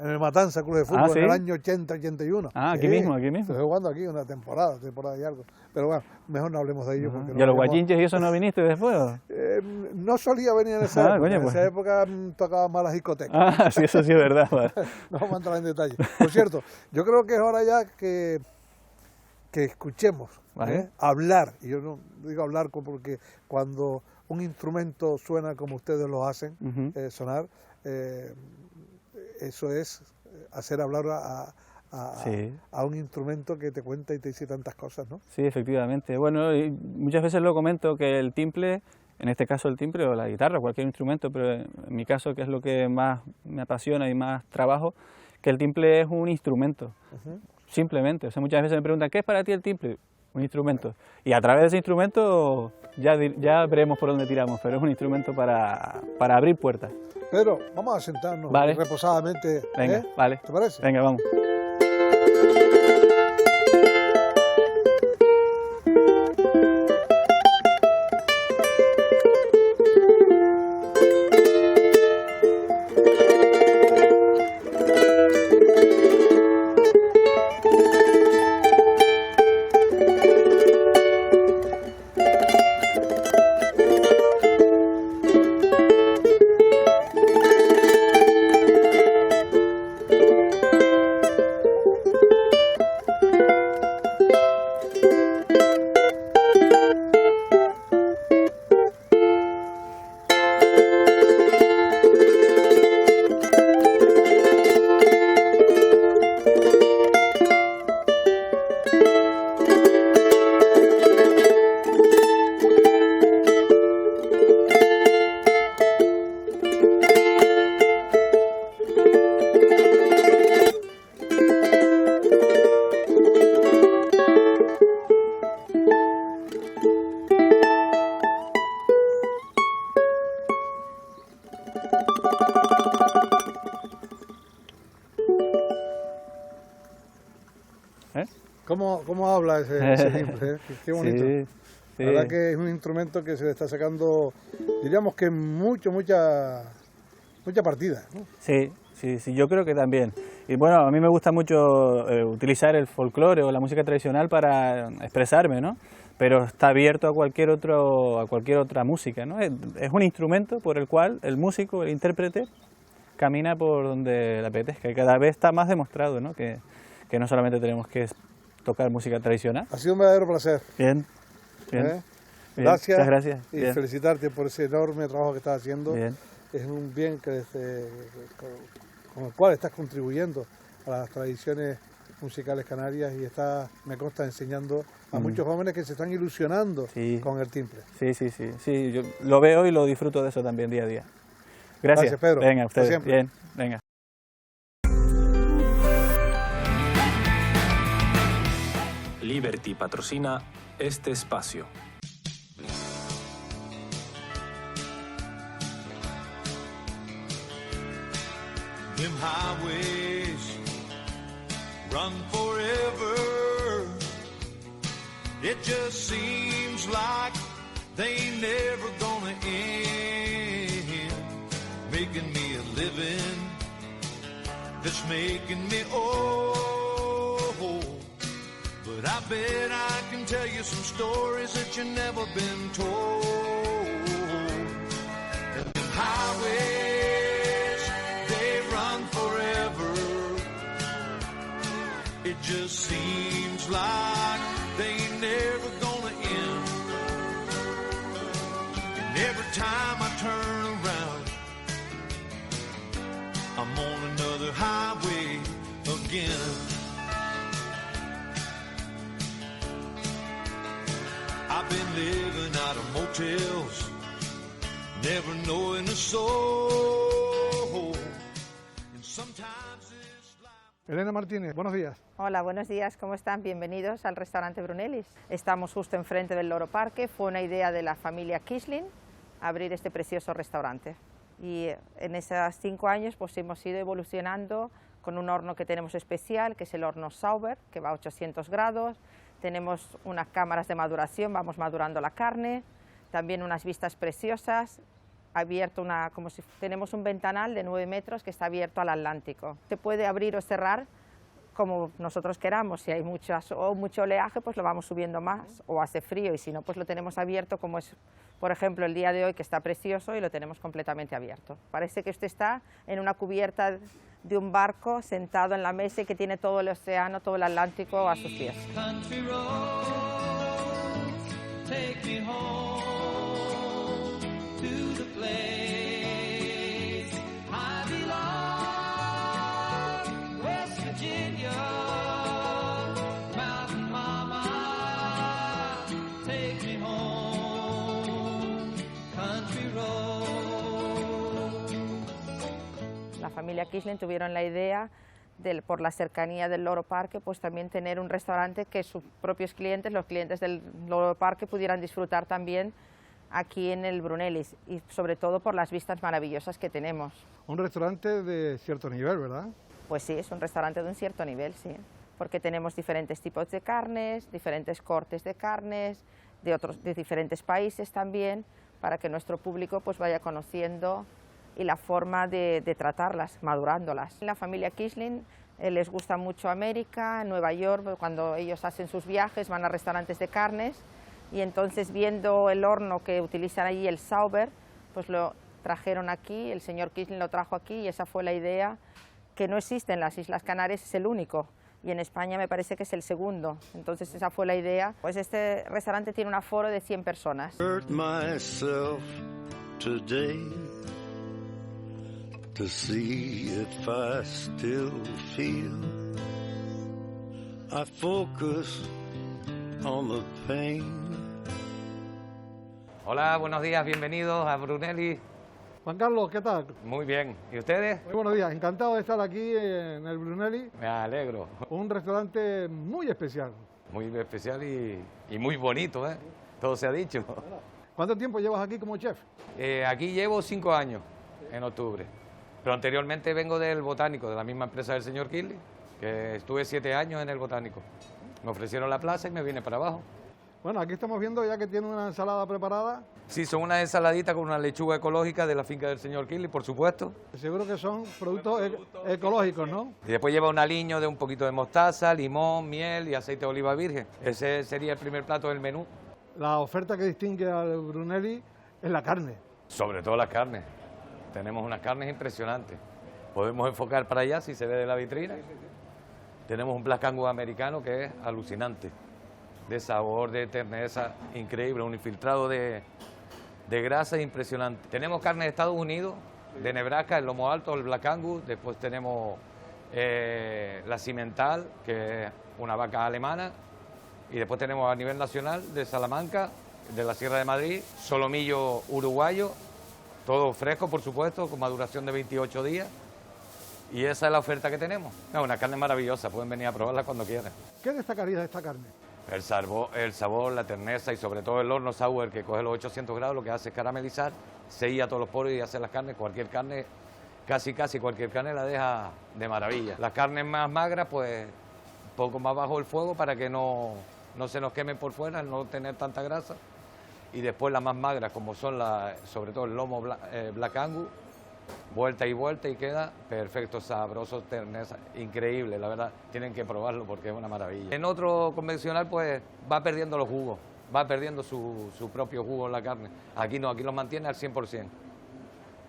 el Matanza Club de Fútbol, ¿sí? en el año 80-81. Ah, aquí Sí, mismo, aquí mismo. Estuve jugando aquí una temporada y algo. Pero bueno, mejor no hablemos de ello. Porque ¿Y a los guachinches y eso no viniste después? no solía venir en esa época. Coño, en pues. esa época tocaba más las discotecas. Ah, sí, eso sí es verdad. No vamos a entrar en detalle. Por cierto, yo creo que es hora ya que escuchemos Vale. hablar. Y yo no digo hablar porque cuando un instrumento suena como ustedes lo hacen sonar, eso es hacer hablar a un instrumento que te cuenta y te dice tantas cosas, ¿no? Sí, efectivamente. Bueno, y muchas veces lo comento que el timple, en este caso el timple o la guitarra, cualquier instrumento, pero en mi caso, que es lo que más me apasiona y más trabajo, que el timple es un instrumento, simplemente. O sea, muchas veces me preguntan, ¿qué es para ti el timple? Un instrumento. Y a través de ese instrumento ya veremos por dónde tiramos, pero es un instrumento para abrir puertas. Pedro, vamos a sentarnos reposadamente. Venga, vale. ¿Te parece? Venga, vamos. ¿Cómo habla ese timbre? Qué bonito. Sí. La verdad que es un instrumento que se le está sacando, diríamos que mucha partida, ¿no? Sí, yo creo que también. Y bueno, a mí me gusta mucho utilizar el folclore o la música tradicional para expresarme, ¿no? Pero está abierto a cualquier otra música, ¿no? Es un instrumento por el cual el músico, el intérprete, camina por donde le apetezca. Y cada vez está más demostrado, ¿no? Que no solamente tenemos que tocar música tradicional. Ha sido un verdadero placer. Bien. Gracias. Muchas gracias. Y felicitarte por ese enorme trabajo que estás haciendo. Bien. Es un bien con el cual estás contribuyendo a las tradiciones musicales canarias y me consta, enseñando a muchos jóvenes que se están ilusionando con el timple. Sí, yo lo veo y lo disfruto de eso también día a día. Gracias, Pedro. Venga, ustedes. Siempre. Bien, venga. Liberty patrocina este espacio. Them highways run forever. It just seems like they ain't never gonna end. Making me a living that's making me old. But I bet I can tell you some stories that you never been told. And them highways, they run forever. It just seems like they ain't never gonna end. And every time I turn around, I'm on another highway again. I've been living out of motels, never knowing a soul. And sometimes it's like... Elena Martínez, buenos días. Hola, buenos días, ¿cómo están? Bienvenidos al restaurante Brunellis. Estamos justo enfrente del Loro Parque. Fue una idea de la familia Kisling abrir este precioso restaurante. Y en esos 5 años pues hemos ido evolucionando con un horno que tenemos especial, que es el horno Sauber, que va a 800 grados. Tenemos unas cámaras de maduración, vamos madurando la carne, también unas vistas preciosas, abierto, como si tenemos un ventanal de 9 metros que está abierto al Atlántico. Se puede abrir o cerrar como nosotros queramos. Si hay mucho oleaje, pues lo vamos subiendo más, o hace frío, y si no, pues lo tenemos abierto, como es, por ejemplo, el día de hoy, que está precioso, y lo tenemos completamente abierto. Parece que usted está en una cubierta de un barco, sentado en la mesa, y que tiene todo el océano, todo el Atlántico a sus pies. La familia Quisling tuvieron la idea, por la cercanía del Loro Parque, pues también tener un restaurante que sus propios clientes, los clientes del Loro Parque, pudieran disfrutar también aquí en el Brunellis, y sobre todo por las vistas maravillosas que tenemos. Un restaurante de cierto nivel, ¿verdad? Pues sí, es un restaurante de un cierto nivel, sí, porque tenemos diferentes tipos de carnes, diferentes cortes de carnes, de diferentes países también, para que nuestro público pues vaya conociendo y la forma de tratarlas, madurándolas. La familia Quisling les gusta mucho América, Nueva York. Cuando ellos hacen sus viajes van a restaurantes de carnes, y entonces, viendo el horno que utilizan allí, el Sauber, pues lo trajeron aquí, el señor Quisling lo trajo aquí, y esa fue la idea, que no existe en las Islas Canarias, es el único, y en España me parece que es el segundo. Entonces esa fue la idea. Pues este restaurante tiene un aforo de 100 personas. To see if I still feel. I focus on the pain. Hola, buenos días, bienvenidos a Brunellis. Juan Carlos, ¿qué tal? Muy bien, ¿y ustedes? Muy buenos días, encantado de estar aquí en el Brunellis. Me alegro. Un restaurante muy especial. Muy especial y muy bonito, ¿eh? Todo se ha dicho. ¿Cuánto tiempo llevas aquí como chef? Aquí llevo 5 años, en octubre. Pero anteriormente vengo del Botánico, de la misma empresa del señor Quisling, que estuve 7 años en el Botánico. Me ofrecieron la plaza y me vine para abajo. Bueno, aquí estamos viendo ya que tiene una ensalada preparada. Sí, son unas ensaladitas con una lechuga ecológica de la finca del señor Quisling, por supuesto. Seguro que son productos ecológicos, ¿no? Y después lleva un aliño de un poquito de mostaza, limón, miel y aceite de oliva virgen. Ese sería el primer plato del menú. La oferta que distingue al Brunellis es la carne. Sobre todo las carnes. Tenemos unas carnes impresionantes. Podemos enfocar para allá si se ve de la vitrina. Tenemos un Black Angus americano que es alucinante, de sabor, de terneza, increíble, un infiltrado de grasa impresionante. Tenemos carne de Estados Unidos, de Nebraska, el lomo alto, el Black Angus. Después tenemos la Cimental, que es una vaca alemana. Y después tenemos a nivel nacional de Salamanca, de la Sierra de Madrid, solomillo uruguayo, todo fresco, por supuesto, con maduración de 28 días. Y esa es la oferta que tenemos. Es una carne maravillosa, pueden venir a probarla cuando quieran. ¿Qué destacarías de esta carne? El sabor, la terneza y sobre todo el horno Sauer, que coge los 800 grados, lo que hace es caramelizar, sella todos los poros y hace las carnes. Cualquier carne, casi cualquier carne la deja de maravilla. Las carnes más magras, pues un poco más bajo el fuego para que no se nos quemen por fuera, no tener tanta grasa. Y después las más magras, como son sobre todo el lomo Black Angus, vuelta y queda perfecto, sabroso, terneza, increíble, la verdad, tienen que probarlo porque es una maravilla. En otro convencional pues va perdiendo los jugos, va perdiendo su propio jugo la carne. Aquí no, aquí los mantiene al 100%.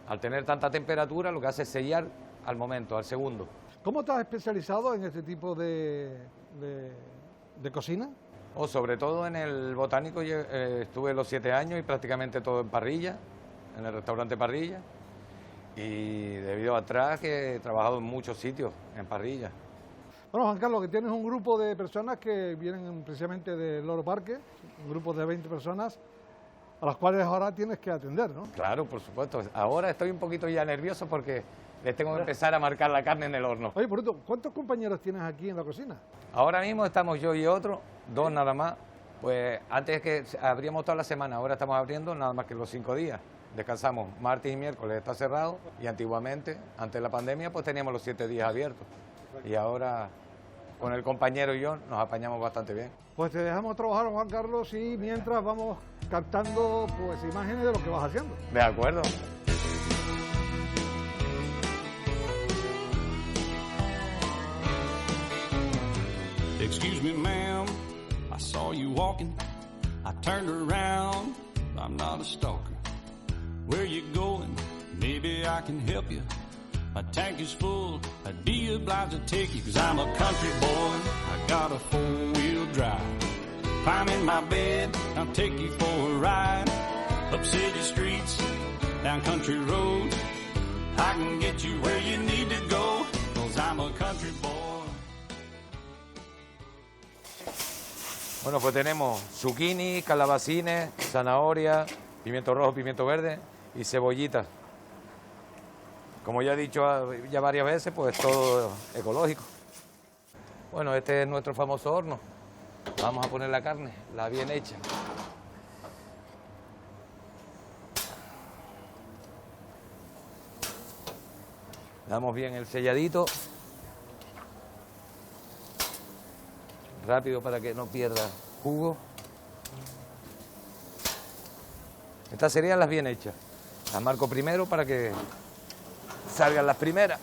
Al tener tanta temperatura lo que hace es sellar al momento, al segundo. ¿Cómo te has especializado en este tipo de cocina? Sobre todo en el Botánico estuve los 7 años y prácticamente todo en parrilla, en el restaurante Parrilla. Y debido a atrás que he trabajado en muchos sitios en parrilla. Bueno, Juan Carlos, que tienes un grupo de personas que vienen precisamente del Loro Parque, un grupo de 20 personas, a las cuales ahora tienes que atender, ¿no? Claro, por supuesto. Ahora estoy un poquito ya nervioso porque les tengo que empezar a marcar la carne en el horno. Oye, por cierto, ¿cuántos compañeros tienes aquí en la cocina? Ahora mismo estamos yo y otro, 2 nada más. Pues antes que abríamos toda la semana, ahora estamos abriendo nada más que los 5 días. Descansamos martes y miércoles, está cerrado, y antiguamente, antes de la pandemia, pues teníamos los 7 días abiertos. Y ahora, con el compañero y yo, nos apañamos bastante bien. Pues te dejamos trabajar, Juan Carlos, y mientras vamos captando pues imágenes de lo que vas haciendo. De acuerdo. Excuse me, ma'am, I saw you walking. I turned around, I'm not a stalker. Where you going? Maybe I can help you. My tank is full, I'd be obliged to take you, 'cause I'm a country boy, I got a four-wheel drive. Climb in my bed, I'll take you for a ride. Up city streets, down country roads, I can get you where you need to go, 'cause I'm a country boy. Bueno, pues tenemos zucchini, calabacines, zanahoria, pimiento rojo, pimiento verde y cebollitas. Como ya he dicho ya varias veces, pues todo ecológico. Bueno, este es nuestro famoso horno. Vamos a poner la carne, la bien hecha. Damos bien el selladito. Rápido para que no pierda jugo. Estas serían las bien hechas. Las marco primero para que salgan las primeras.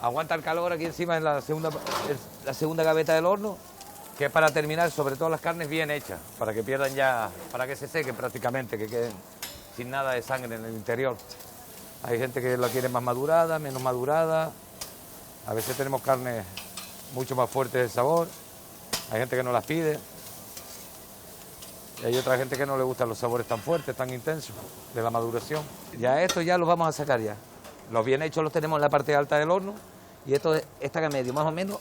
Aguanta el calor aquí encima en la segunda gaveta del horno, que es para terminar sobre todo las carnes bien hechas, para que pierdan ya, para que se sequen prácticamente, que queden sin nada de sangre en el interior. Hay gente que la quiere más madurada, menos madurada. A veces tenemos carnes mucho más fuertes de sabor. Hay gente que no las pide. Y hay otra gente que no le gustan los sabores tan fuertes, tan intensos de la maduración. Ya estos ya los vamos a sacar ya. Los bien hechos los tenemos en la parte alta del horno y estos están a medio, más o menos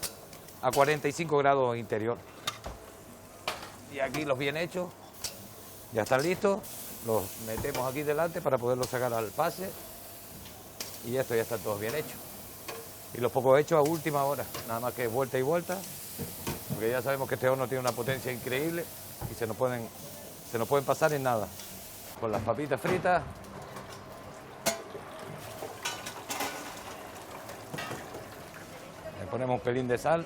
a 45 grados interior. Y aquí los bien hechos ya están listos. Los metemos aquí delante para poderlos sacar al pase. Y estos ya están todos bien hechos. Y los pocos hechos a última hora, nada más que vuelta y vuelta, porque ya sabemos que este horno tiene una potencia increíble y se nos pueden pasar en nada. Con las papitas fritas. Le ponemos un pelín de sal.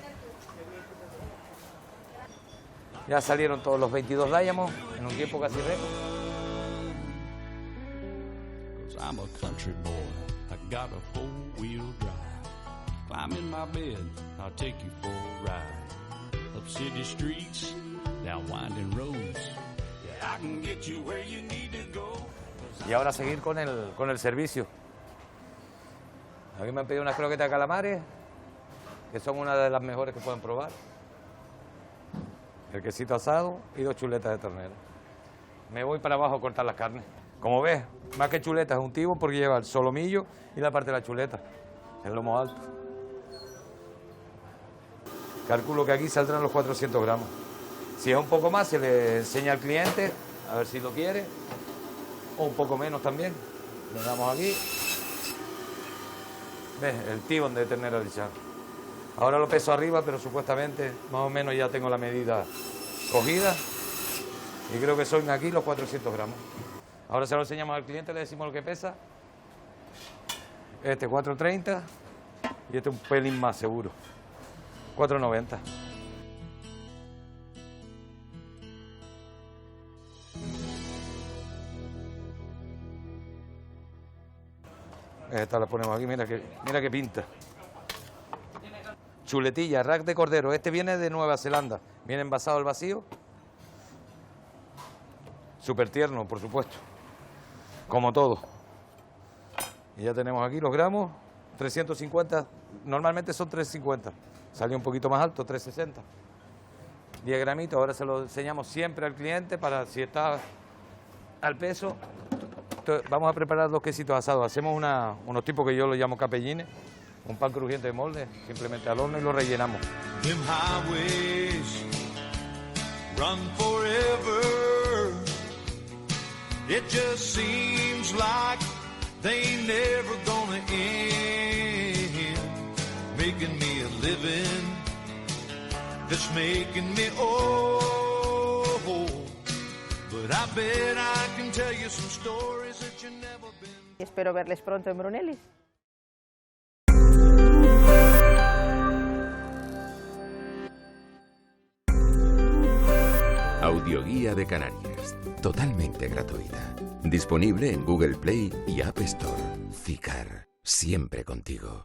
Ya salieron todos los 22 Diamond en un tiempo casi récord. I'm a country boy, I got a four-wheel drive. Climb in my bed, I'll take you for a ride. Up city streets, down winding roads. Yeah, I can get you where you need to go. Y ahora seguir con el servicio. Aquí me han pedido unas croquetas de calamares, que son una de las mejores que pueden probar. El quesito asado y 2 chuletas de ternera. Me voy para abajo a cortar las carnes. Como ves, más que chuletas es un tibo porque lleva el solomillo y la parte de la chuleta, el lomo alto. Calculo que aquí saldrán los 400 gramos. Si es un poco más, se le enseña al cliente, a ver si lo quiere, o un poco menos también. Le damos aquí. ¿Ves? El tibón de ternera de charro. Ahora lo peso arriba, pero supuestamente más o menos ya tengo la medida cogida. Y creo que son aquí los 400 gramos. Ahora se lo enseñamos al cliente, le decimos lo que pesa. Este 430 y este un pelín más seguro. 490. Esta la ponemos aquí, mira que pinta. Chuletilla, rack de cordero. Este viene de Nueva Zelanda. Viene envasado al vacío. Súper tierno, por supuesto. Como todo. Y ya tenemos aquí los gramos. 350. Normalmente son 350. Salió un poquito más alto, 360. 10 gramitos. Ahora se lo enseñamos siempre al cliente para si está al peso. Entonces, vamos a preparar 2 quesitos asados. Hacemos unos tipos que yo los llamo capellines. Un pan crujiente de molde, simplemente al horno y lo rellenamos. Them highways run forever. It just seems like they ain't never gonna end. Making me a living that's making me old. But I bet I can tell you some stories that you never been. Espero verles pronto en Brunellis. Audioguía de Canarias, totalmente gratuita. Disponible en Google Play y App Store. Cicar, siempre contigo.